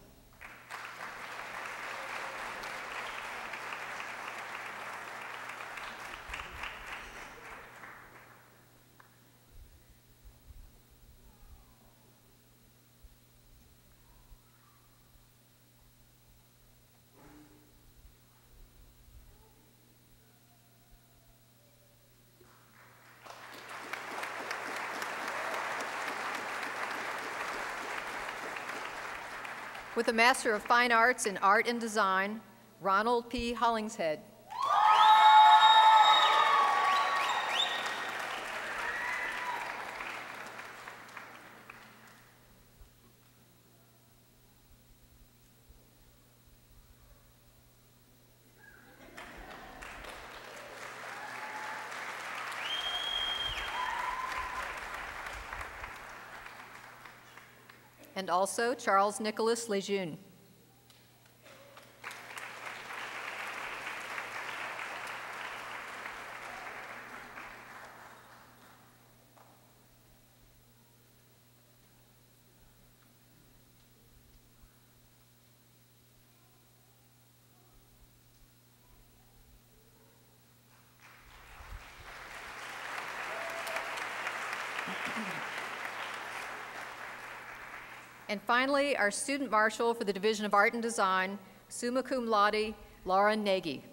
E: With a Master of Fine Arts in Art and Design, Ronald P. Hollingshead. And also Charles Nicholas Lejeune. And finally, our Student Marshal for the Division of Art and Design, summa cum laude, Laura Nagy.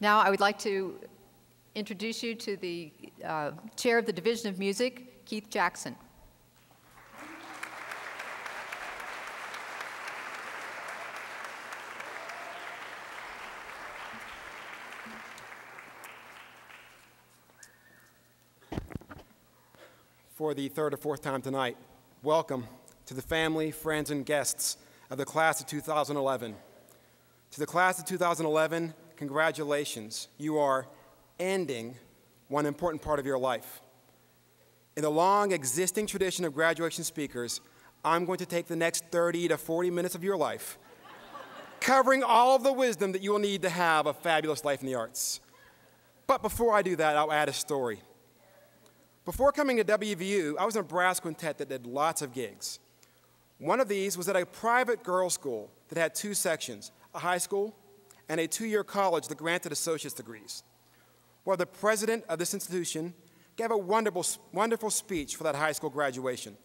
E: Now I would like to introduce you to the Chair of the Division of Music, Keith Jackson.
F: For the third or fourth time tonight, welcome to the family, friends, and guests of the class of 2011. To the class of 2011, congratulations. You are ending one important part of your life. In the long existing tradition of graduation speakers, I'm going to take the next 30 to 40 minutes of your life, covering all of the wisdom that you will need to have a fabulous life in the arts. But before I do that, I'll add a story. Before coming to WVU, I was in a brass quintet that did lots of gigs. One of these was at a private girls' school that had two sections, a high school and a two-year college that granted associate's degrees. Well, the president of this institution gave a wonderful speech for that high school graduation.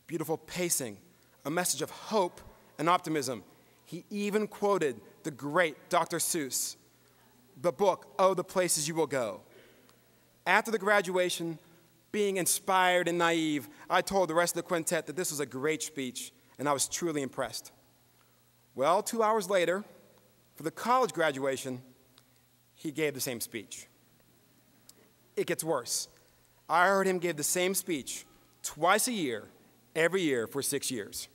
F: Beautiful pacing, a message of hope and optimism. He even quoted the great Dr. Seuss, the book, Oh, the Places You Will Go. After the graduation, being inspired and naive, I told the rest of the quintet that this was a great speech, and I was truly impressed. Well, 2 hours later, for the college graduation, he gave the same speech. It gets worse. I heard him give the same speech twice a year, every year for 6 years.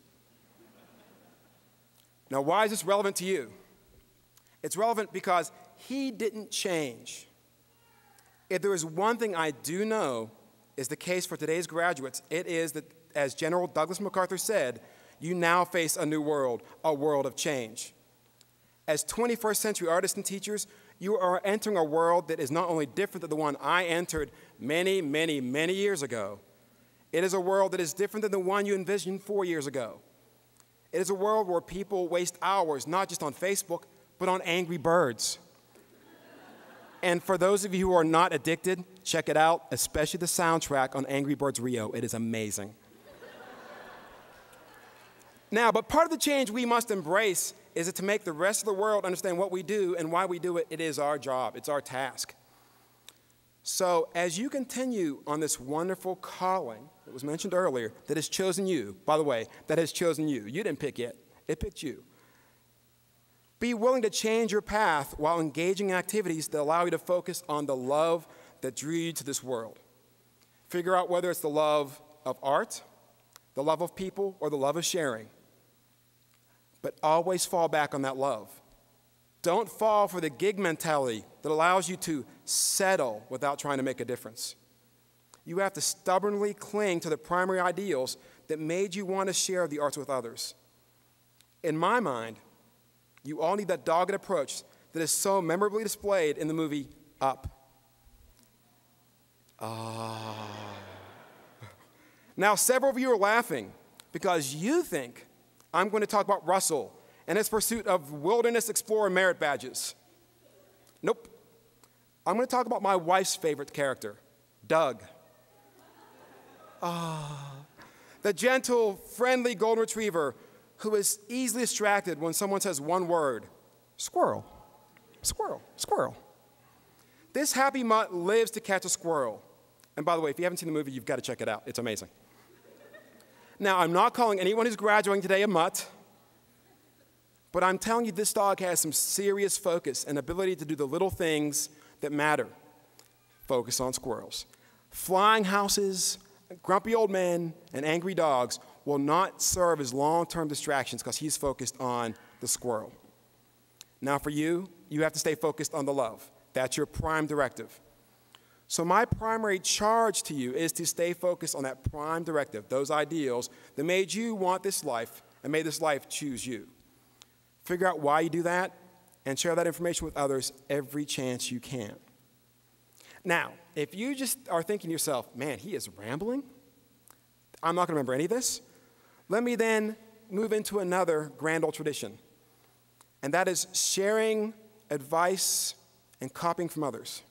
F: Now, why is this relevant to you? It's relevant because he didn't change. If there is one thing I do know is the case for today's graduates, it is that, as General Douglas MacArthur said, you now face a new world, a world of change. As 21st century artists and teachers, you are entering a world that is not only different than the one I entered many, many, many years ago, it is a world that is different than the one you envisioned 4 years ago. It is a world where people waste hours, not just on Facebook, but on Angry Birds. And for those of you who are not addicted, check it out, especially the soundtrack on Angry Birds Rio. It is amazing. Now, but part of the change we must embrace is that to make the rest of the world understand what we do and why we do it, it is our job, it's our task. So as you continue on this wonderful calling that was mentioned earlier, that has chosen you, by the way, that has chosen you. You didn't pick it, it picked you. Be willing to change your path while engaging in activities that allow you to focus on the love that drew you to this world. Figure out whether it's the love of art, the love of people, or the love of sharing. But always fall back on that love. Don't fall for the gig mentality that allows you to settle without trying to make a difference. You have to stubbornly cling to the primary ideals that made you want to share the arts with others. In my mind, you all need that dogged approach that is so memorably displayed in the movie Up. Now, several of you are laughing because you think I'm going to talk about Russell and his pursuit of Wilderness Explorer merit badges. Nope. I'm going to talk about my wife's favorite character, Doug. The gentle, friendly golden retriever who is easily distracted when someone says one word, squirrel, squirrel, squirrel. This happy mutt lives to catch a squirrel. And by the way, if you haven't seen the movie, you've got to check it out. It's amazing. Now, I'm not calling anyone who's graduating today a mutt, but I'm telling you this dog has some serious focus and ability to do the little things that matter. Focus on squirrels. Flying houses, grumpy old men, and angry dogs will not serve as long-term distractions because he's focused on the squirrel. Now for you, you have to stay focused on the love. That's your prime directive. So my primary charge to you is to stay focused on that prime directive, those ideals that made you want this life and made this life choose you. Figure out why you do that and share that information with others every chance you can. Now, if you just are thinking to yourself, man, he is rambling, I'm not going to remember any of this, let me then move into another grand old tradition, and that is sharing advice and copying from others.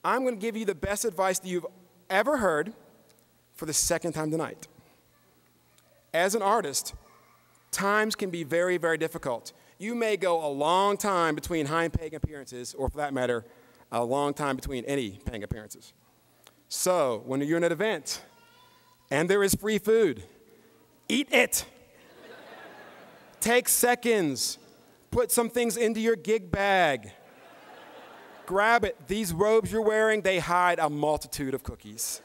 F: I'm going to give you the best advice that you've ever heard for the second time tonight. As an artist, times can be very, very difficult. You may go a long time between high-paying appearances, or for that matter, a long time between any paying appearances. So, when you're in an event and there is free food, eat it. Take seconds. Put some things into your gig bag. Grab it. These robes you're wearing, they hide a multitude of cookies.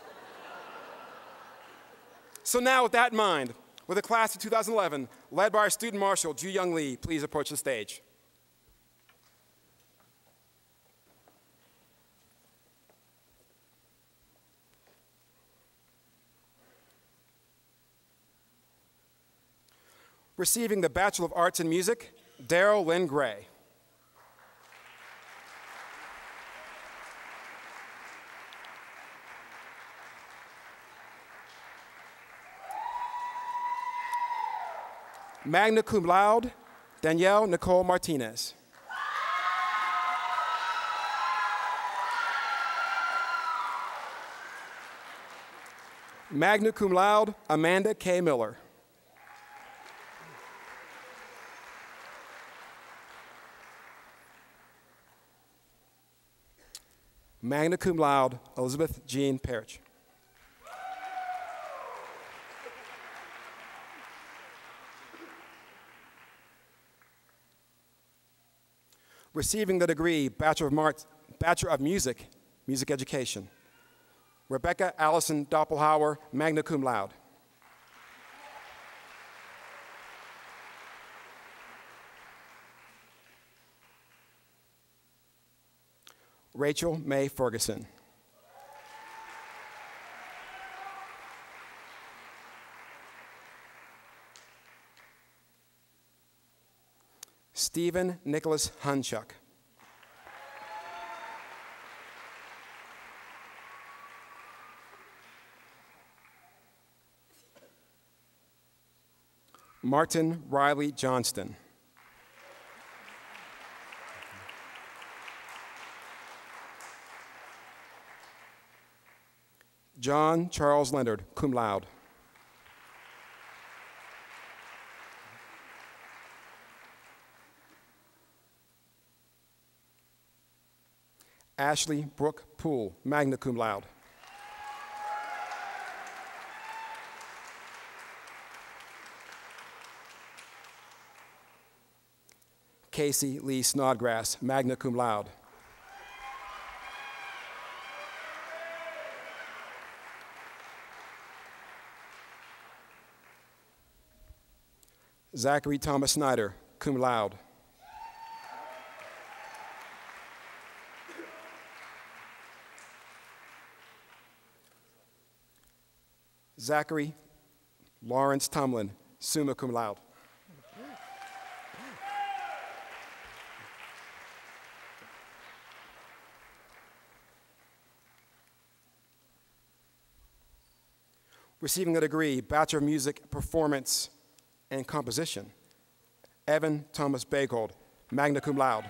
F: So now, with that in mind, with the class of 2011, led by our student marshal, Ju Young Lee, please approach the stage. Receiving the Bachelor of Arts in Music, Daryl Lynn Gray. Magna cum laude, Danielle Nicole Martinez. Magna cum laude, Amanda K. Miller. Magna cum laude, Elizabeth Jean Parrish. Receiving the degree Bachelor of Music, Music Education, Rebecca Allison Doppelhauer, magna cum laude. Rachel May Ferguson. Stephen Nicholas Hunchuk. Martin Riley Johnston. John Charles Leonard, cum laude. Ashley Brooke Poole, magna cum laude. Casey Lee Snodgrass, magna cum laude. Zachary Thomas Snyder, cum laude. Zachary Lawrence Tomlin, summa cum laude. Receiving a degree, Bachelor of Music, Performance, and Composition, Evan Thomas Bagold, magna cum laude.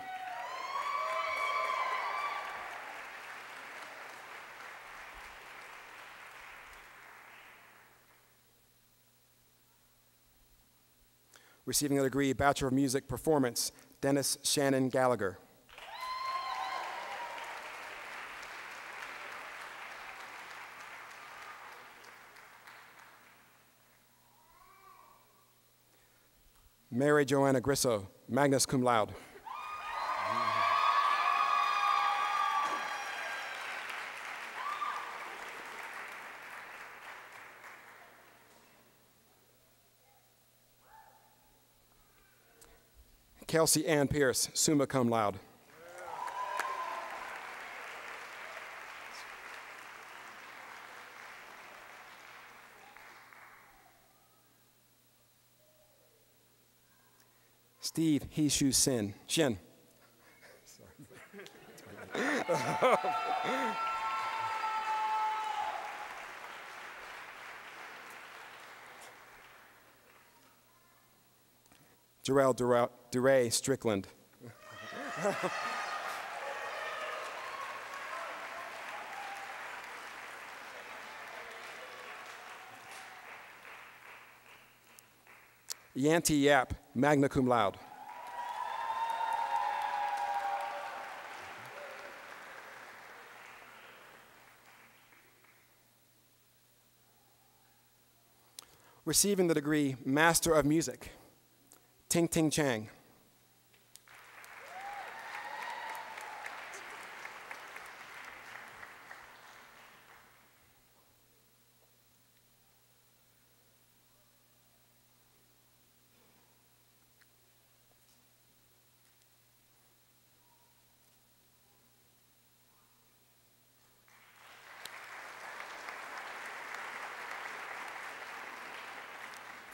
F: Receiving a degree, Bachelor of Music, Performance, Dennis Shannon Gallagher. Mary Joanna Grisso, magna cum laude. Kelsey Ann Pierce, summa cum laude. Steve He-Shu Shin. Jarrell Duray Strickland. Yanti Yap, magna cum laude. Receiving the degree Master of Music, Ting Ting Chang.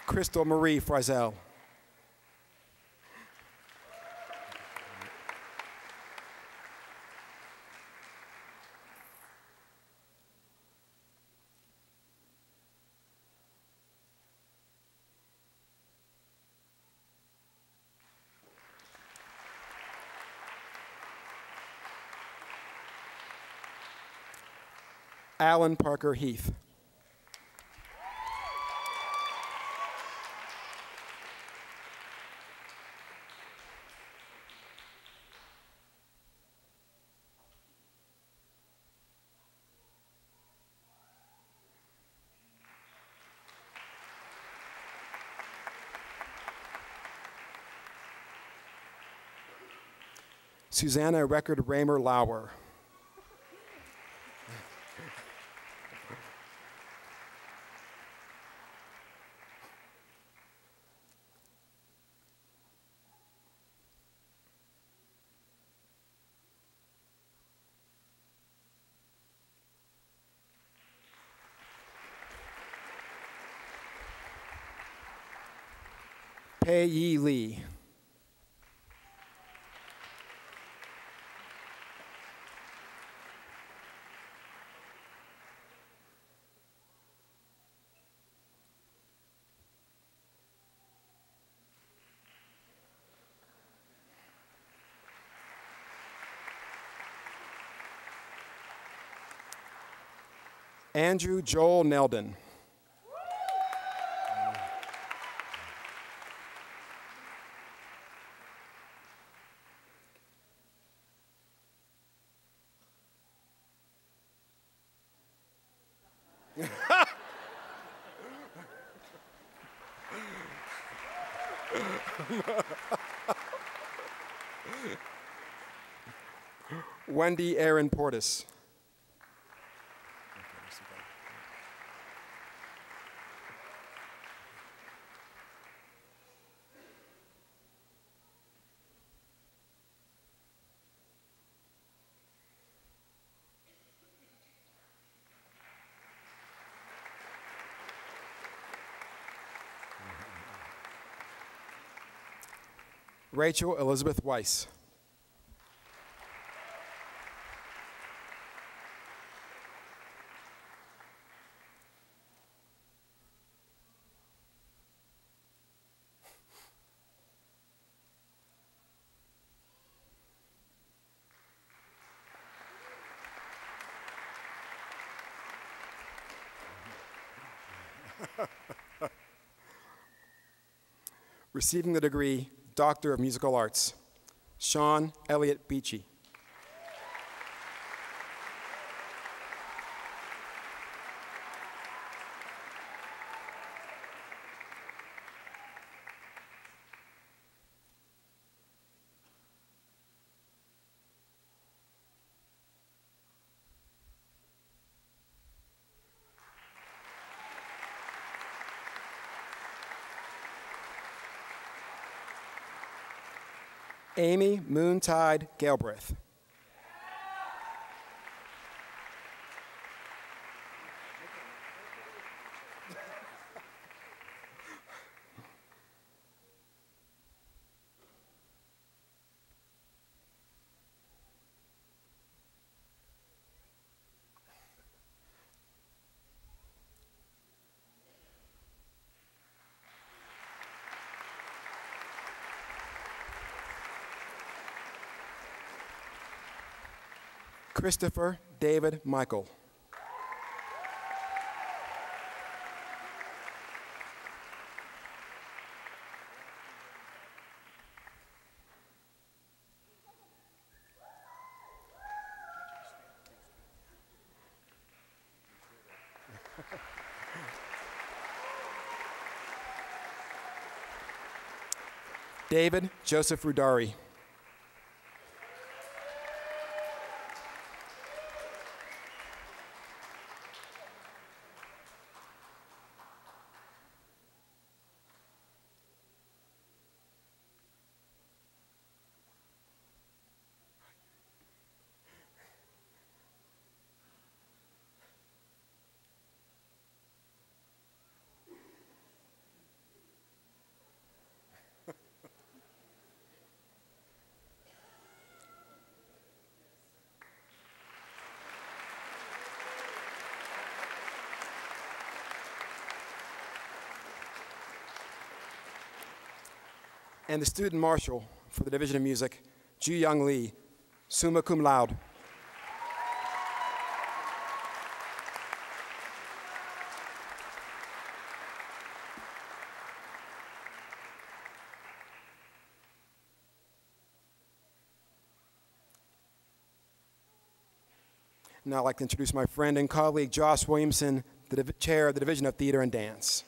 F: Crystal Marie Frizel. Alan Parker Heath. Susanna Record Raymer Lauer. Pei Yi Lee. Andrew Joel Neldon. Wendy Aaron Portis. Rachel Elizabeth Weiss. Receiving the degree Doctor of Musical Arts, Sean Elliott Beachy. Amy Moontide Galbraith. Christopher David Michael. David Joseph Rudari. And the student marshal for the Division of Music, Ju Young Lee, summa cum laude. Now I'd like to introduce my friend and colleague, Josh Williamson, the chair of the Division of Theater and Dance.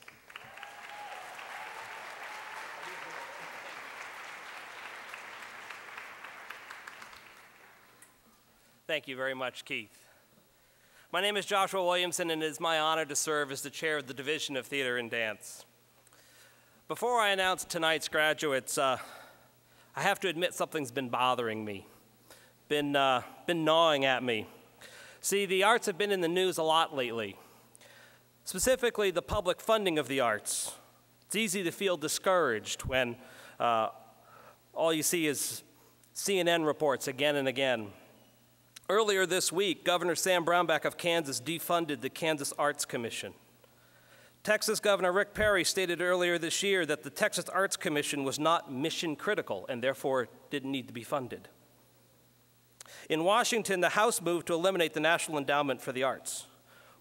G: Thank you very much, Keith. My name is Joshua Williamson, and it is my honor to serve as the chair of the Division of Theater and Dance. Before I announce tonight's graduates, I have to admit something's been bothering me, been gnawing at me. See, the arts have been in the news a lot lately, specifically the public funding of the arts. It's easy to feel discouraged when all you see is CNN reports again and again. Earlier this week, Governor Sam Brownback of Kansas defunded the Kansas Arts Commission. Texas Governor Rick Perry stated earlier this year that the Texas Arts Commission was not mission critical and therefore didn't need to be funded. In Washington, the House moved to eliminate the National Endowment for the Arts.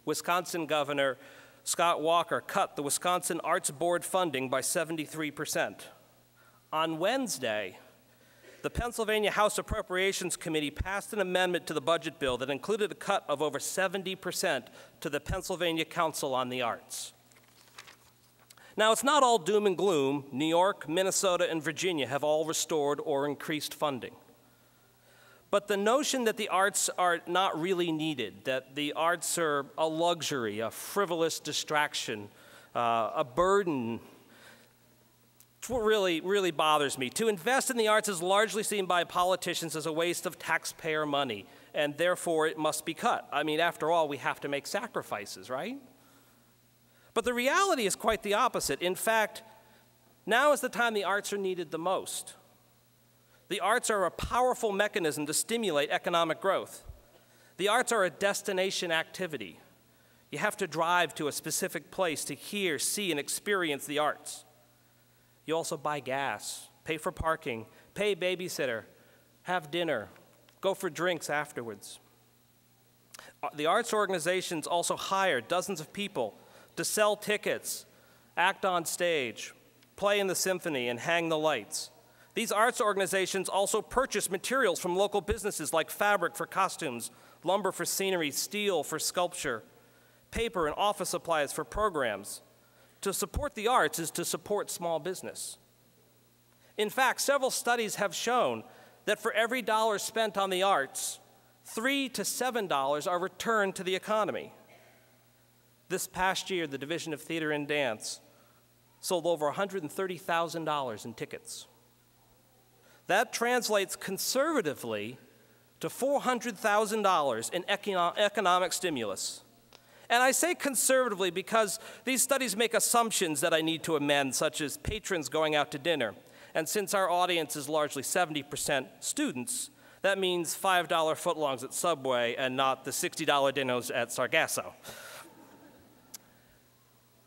G: Wisconsin Governor Scott Walker cut the Wisconsin Arts Board funding by 73%. On Wednesday, the Pennsylvania House Appropriations Committee passed an amendment to the budget bill that included a cut of over 70% to the Pennsylvania Council on the Arts. Now, it's not all doom and gloom. New York, Minnesota, and Virginia have all restored or increased funding. But the notion that the arts are not really needed, that the arts are a luxury, a frivolous distraction, a burden, it's what really bothers me. To invest in the arts is largely seen by politicians as a waste of taxpayer money, and therefore it must be cut. I mean, after all, we have to make sacrifices, right? But the reality is quite the opposite. In fact, now is the time the arts are needed the most. The arts are a powerful mechanism to stimulate economic growth. The arts are a destination activity. You have to drive to a specific place to hear, see, and experience the arts. You also buy gas, pay for parking, pay a babysitter, have dinner, go for drinks afterwards. The arts organizations also hire dozens of people to sell tickets, act on stage, play in the symphony, and hang the lights. These arts organizations also purchase materials from local businesses like fabric for costumes, lumber for scenery, steel for sculpture, paper and office supplies for programs. To support the arts is to support small business. In fact, several studies have shown that for every dollar spent on the arts, $3 to $7 are returned to the economy. This past year, the Division of Theater and Dance sold over $130,000 in tickets. That translates conservatively to $400,000 in economic stimulus. And I say conservatively because these studies make assumptions that I need to amend, such as patrons going out to dinner. And since our audience is largely 70% students, that means $5 footlongs at Subway and not the $60 dinners at Sargasso.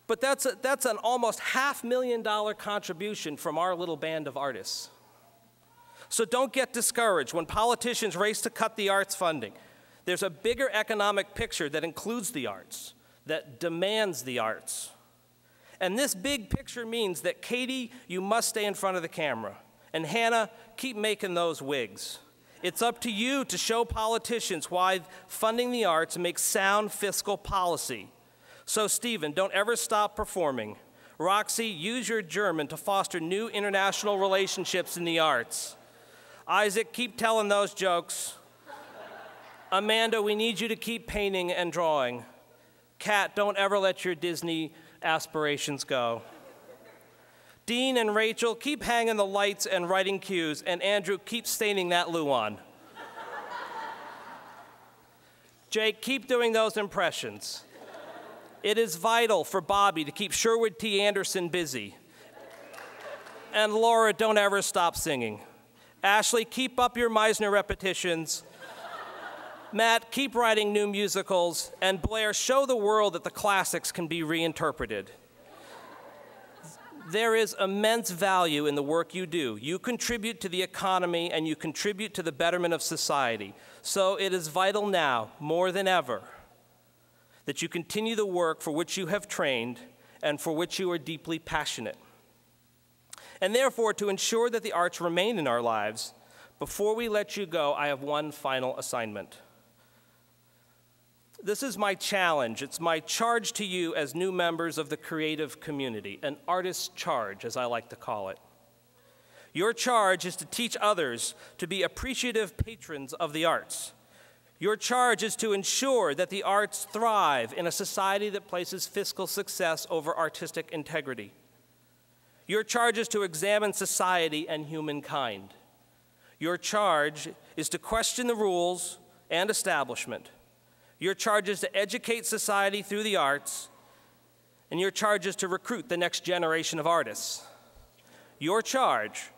G: But that's an almost $500,000 contribution from our little band of artists. So don't get discouraged when politicians race to cut the arts funding. There's a bigger economic picture that includes the arts, that demands the arts. And this big picture means that, Katie, you must stay in front of the camera. And Hannah, keep making those wigs. It's up to you to show politicians why funding the arts makes sound fiscal policy. So, Stephen, don't ever stop performing. Roxy, use your German to foster new international relationships in the arts. Isaac, keep telling those jokes. Amanda, we need you to keep painting and drawing. Kat, don't ever let your Disney aspirations go. Dean and Rachel, keep hanging the lights and writing cues. And Andrew, keep staining that Luan. Jake, keep doing those impressions. It is vital for Bobby to keep Sherwood T. Anderson busy. And Laura, don't ever stop singing. Ashley, keep up your Meisner repetitions. Matt, keep writing new musicals. And Blair, show the world that the classics can be reinterpreted. There is immense value in the work you do. You contribute to the economy and you contribute to the betterment of society. So it is vital now, more than ever, that you continue the work for which you have trained and for which you are deeply passionate. And therefore, to ensure that the arts remain in our lives, before we let you go, I have one final assignment. This is my challenge. It's my charge to you as new members of the creative community, an artist's charge, as I like to call it. Your charge is to teach others to be appreciative patrons of the arts. Your charge is to ensure that the arts thrive in a society that places fiscal success over artistic integrity. Your charge is to examine society and humankind. Your charge is to question the rules and establishment. Your charge is to educate society through the arts, and your charge is to recruit the next generation of artists. Your charge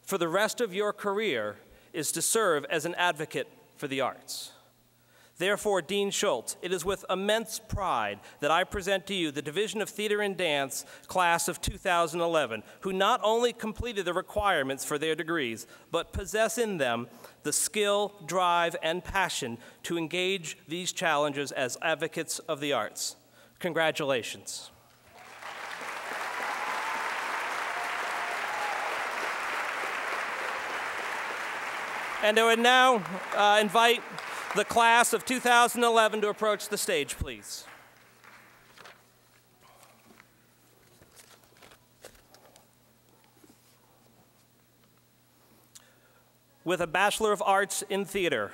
G: for the rest of your career is to serve as an advocate for the arts. Therefore, Dean Shultz, it is with immense pride that I present to you the Division of Theater and Dance class of 2011, who not only completed the requirements for their degrees, but possess in them the skill, drive, and passion to engage these challenges as advocates of the arts. Congratulations. And I would now invite the class of 2011 to approach the stage, please. With a Bachelor of Arts in Theater,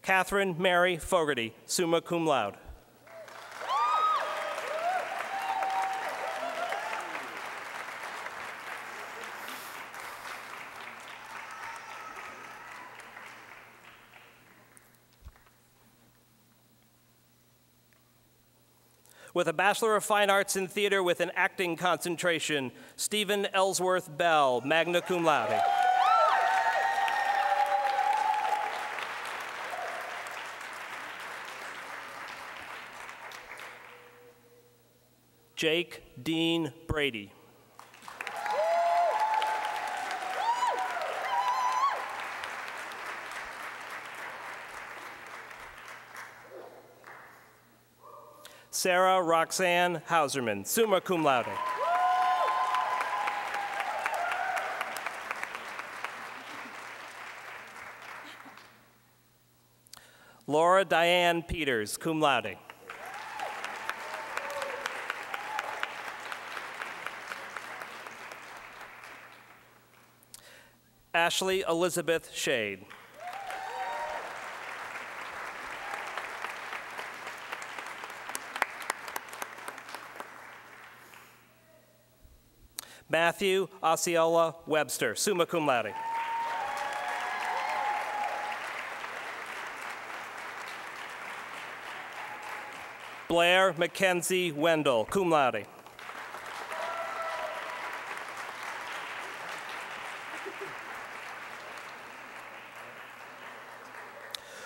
G: Catherine Mary Fogarty, summa cum laude. With a Bachelor of Fine Arts in Theater with an acting concentration, Stephen Ellsworth Bell, magna cum laude. Jake Dean Brady. Sarah Roxanne Hauserman, summa cum laude. Laura Diane Peters, cum laude. Ashley Elizabeth Shade. Matthew Osceola Webster, summa cum laude. Blair Mackenzie Wendell, cum laude.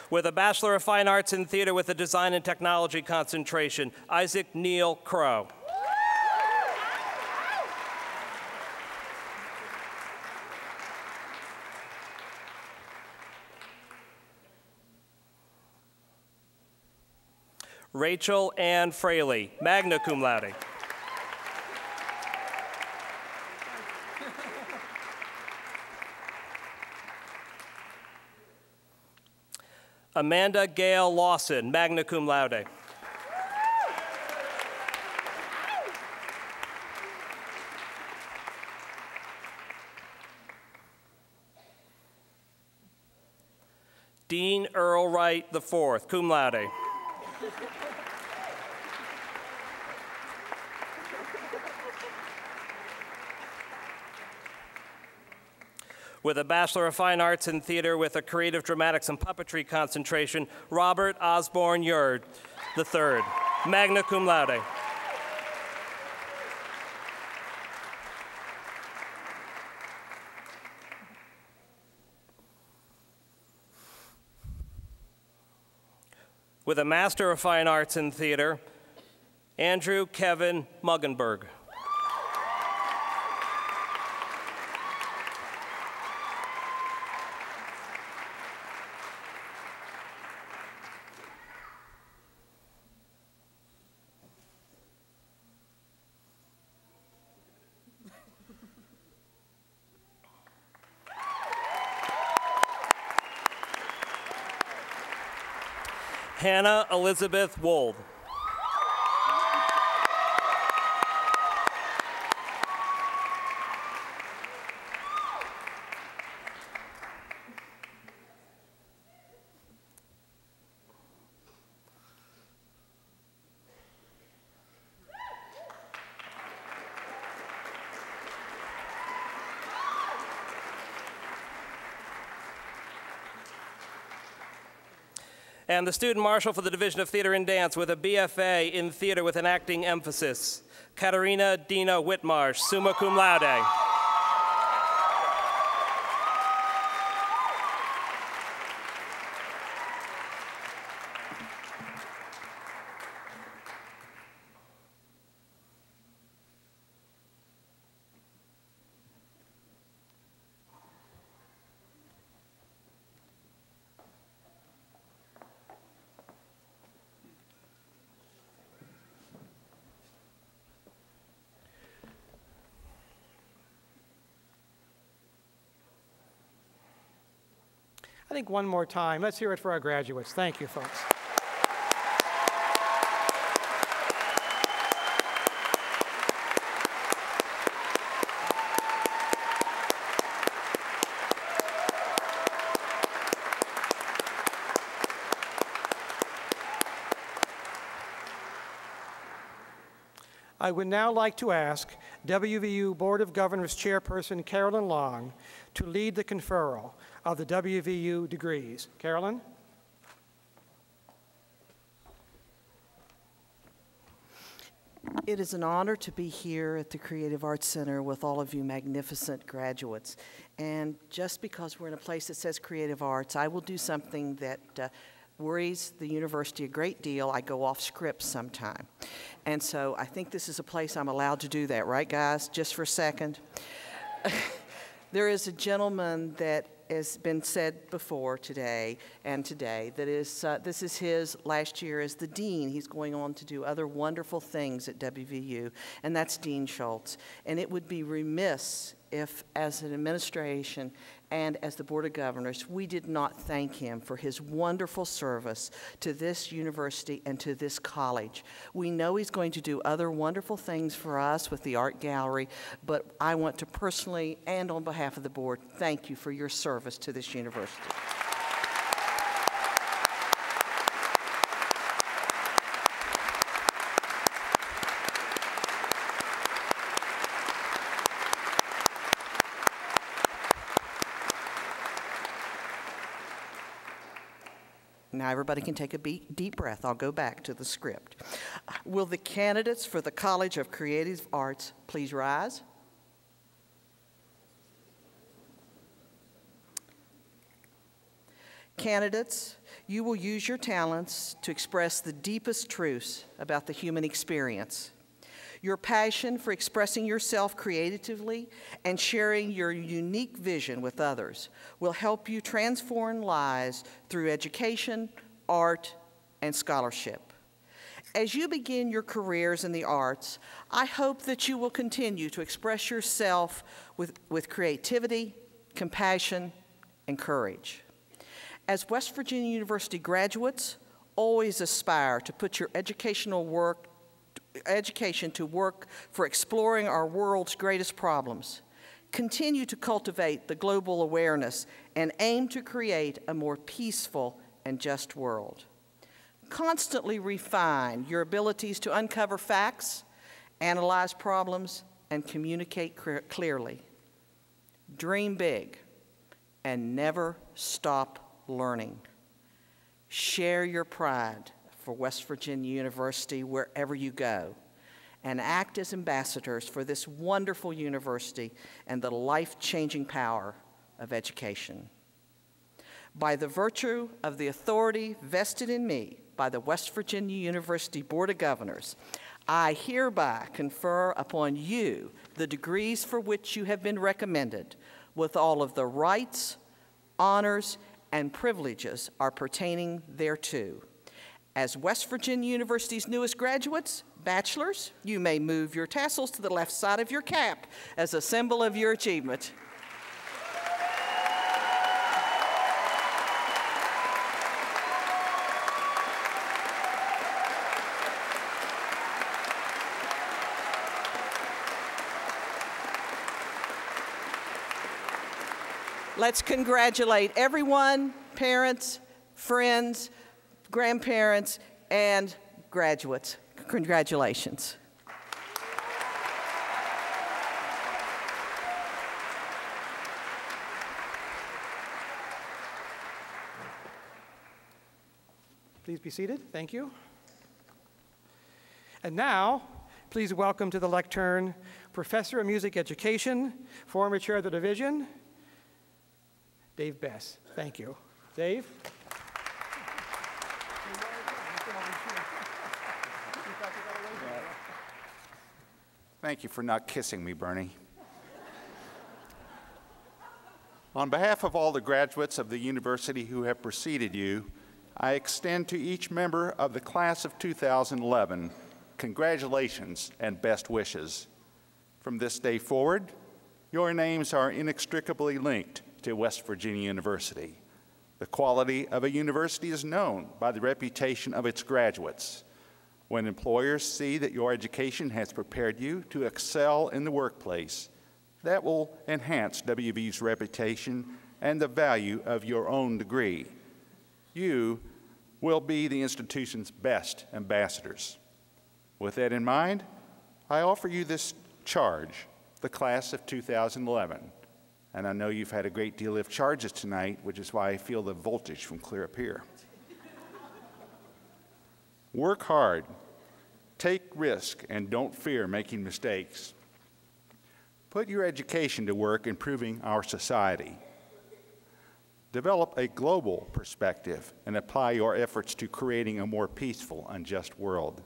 G: With a Bachelor of Fine Arts in Theater with a Design and Technology concentration, Isaac Neal Crow. Rachel Ann Fraley, magna cum laude. Amanda Gail Lawson, magna cum laude. Dean Earl Wright IV, cum laude. With a Bachelor of Fine Arts in Theater with a Creative Dramatics and Puppetry concentration, Robert Osborne Yurd III, magna cum laude. With a Master of Fine Arts in Theater, Andrew Kevin Muggenberg. Hannah Elizabeth Wold. And the Student Marshal for the Division of Theater and Dance with a BFA in Theater with an acting emphasis, Katarina Dina Whitmarsh, summa cum laude.
B: I think one more time. Let's hear it for our graduates. Thank you, folks. I would now like to ask WVU Board of Governors Chairperson Carolyn Long to lead the conferral of the WVU degrees. Carolyn?
H: It is an honor to be here at the Creative Arts Center with all of you magnificent graduates. And just because we're in a place that says creative arts, I will do something that worries the university a great deal. I go off script sometime. And so I think this is a place I'm allowed to do that, right, guys? Just for a second. There is a gentleman that has been said before today that is, this is his last year as the dean. He's going on to do other wonderful things at WVU, and that's Dean Shultz. And it would be remiss if, as an administration and as the Board of Governors, we did not thank him for his wonderful service to this university and to this college. We know he's going to do other wonderful things for us with the art gallery, but I want to personally and on behalf of the board thank you for your service to this university. Now everybody can take a deep breath. I'll go back to the script. Will the candidates for the College of Creative Arts please rise? Candidates, you will use your talents to express the deepest truths about the human experience. Your passion for expressing yourself creatively and sharing your unique vision with others will help you transform lives through education, art, and scholarship. As you begin your careers in the arts, I hope that you will continue to express yourself with creativity, compassion, and courage. As West Virginia University graduates, always aspire to put your education to work for exploring our world's greatest problems. Continue to cultivate the global awareness and aim to create a more peaceful and just world. Constantly refine your abilities to uncover facts, analyze problems, and communicate clearly. Dream big and never stop learning. Share your pride for West Virginia University wherever you go, and act as ambassadors for this wonderful university and the life-changing power of education. By the virtue of the authority vested in me by the West Virginia University Board of Governors, I hereby confer upon you the degrees for which you have been recommended, with all of the rights, honors, and privileges are pertaining thereto. As West Virginia University's newest graduates, bachelors, you may move your tassels to the left side of your cap as a symbol of your achievement. Let's congratulate everyone, parents, friends, grandparents, and graduates. Congratulations.
B: Please be seated. Thank you. And now, please welcome to the lectern Professor of Music Education, former chair of the division, Dave Bess. Thank you. Dave?
I: Thank you for not kissing me, Bernie. On behalf of all the graduates of the university who have preceded you, I extend to each member of the class of 2011 congratulations and best wishes. From this day forward, your names are inextricably linked to West Virginia University. The quality of a university is known by the reputation of its graduates. When employers see that your education has prepared you to excel in the workplace, that will enhance WVU's reputation and the value of your own degree. You will be the institution's best ambassadors. With that in mind, I offer you this charge, the class of 2011. And I know you've had a great deal of charges tonight, which is why I feel the voltage from clear up here. Work hard, take risk, and don't fear making mistakes. Put your education to work improving our society. Develop a global perspective and apply your efforts to creating a more peaceful and just world.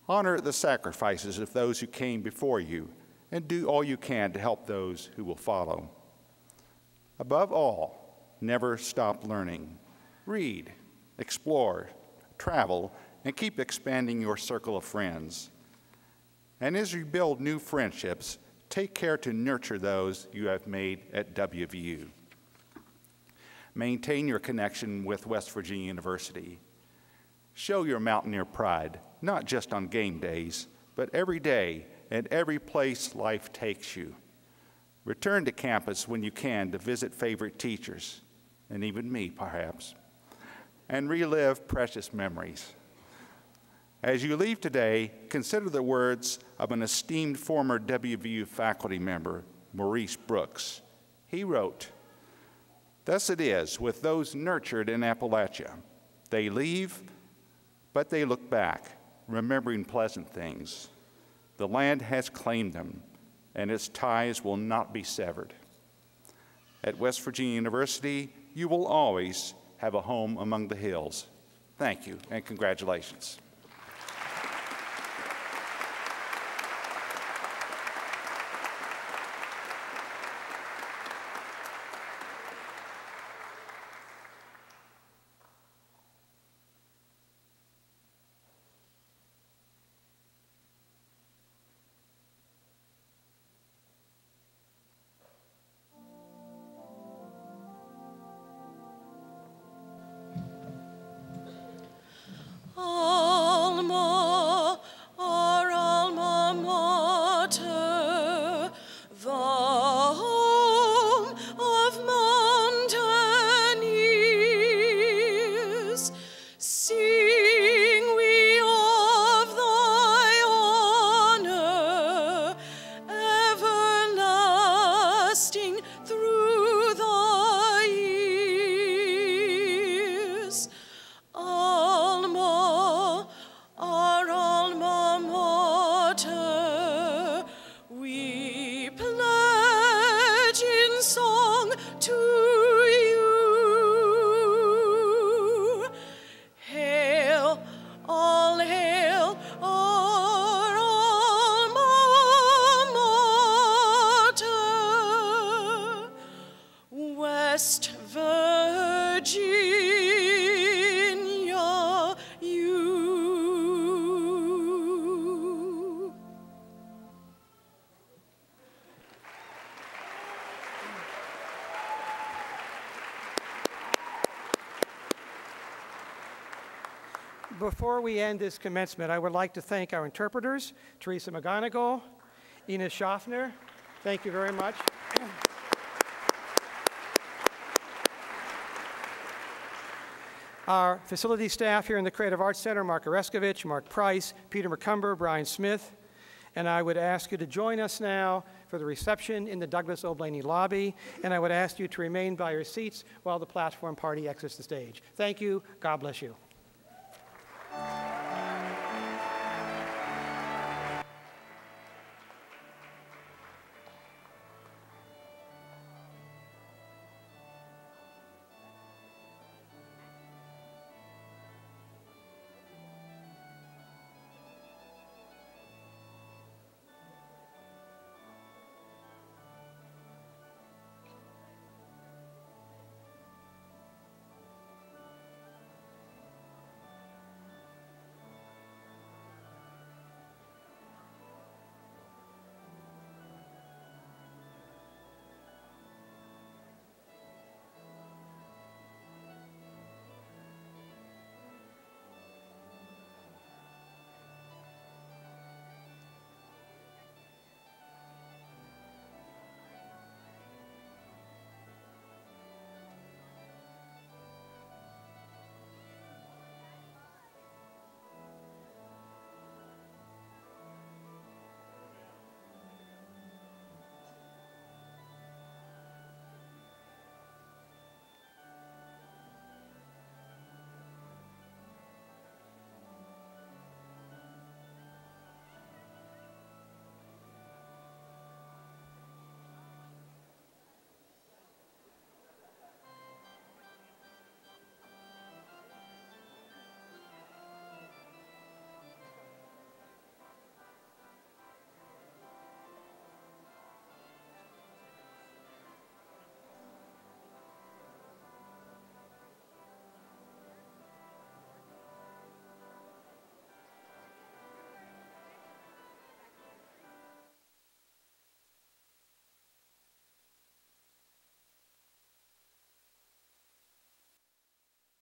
I: Honor the sacrifices of those who came before you and do all you can to help those who will follow. Above all, never stop learning. Read, explore, travel, and keep expanding your circle of friends. And as you build new friendships, take care to nurture those you have made at WVU. Maintain your connection with West Virginia University. Show your mountaineer pride, not just on game days, but every day and every place life takes you. Return to campus when you can to visit favorite teachers, and even me, perhaps, and relive precious memories. As you leave today, consider the words of an esteemed former WVU faculty member, Maurice Brooks. He wrote, "Thus it is with those nurtured in Appalachia. They leave, but they look back, remembering pleasant things. The land has claimed them, and its ties will not be severed. At West Virginia University, you will always have a home among the hills." Thank you, and congratulations.
B: Before we end this commencement, I would like to thank our interpreters, Teresa McGonigal, Ines Schaffner. Thank you very much. Our facility staff here in the Creative Arts Center, Mark Oreskovich, Mark Price, Peter McCumber, Brian Smith, And I would ask you to join us now for the reception in the Douglas O. Blaney lobby, and I would ask you to remain by your seats while the platform party exits the stage. Thank you. God bless you.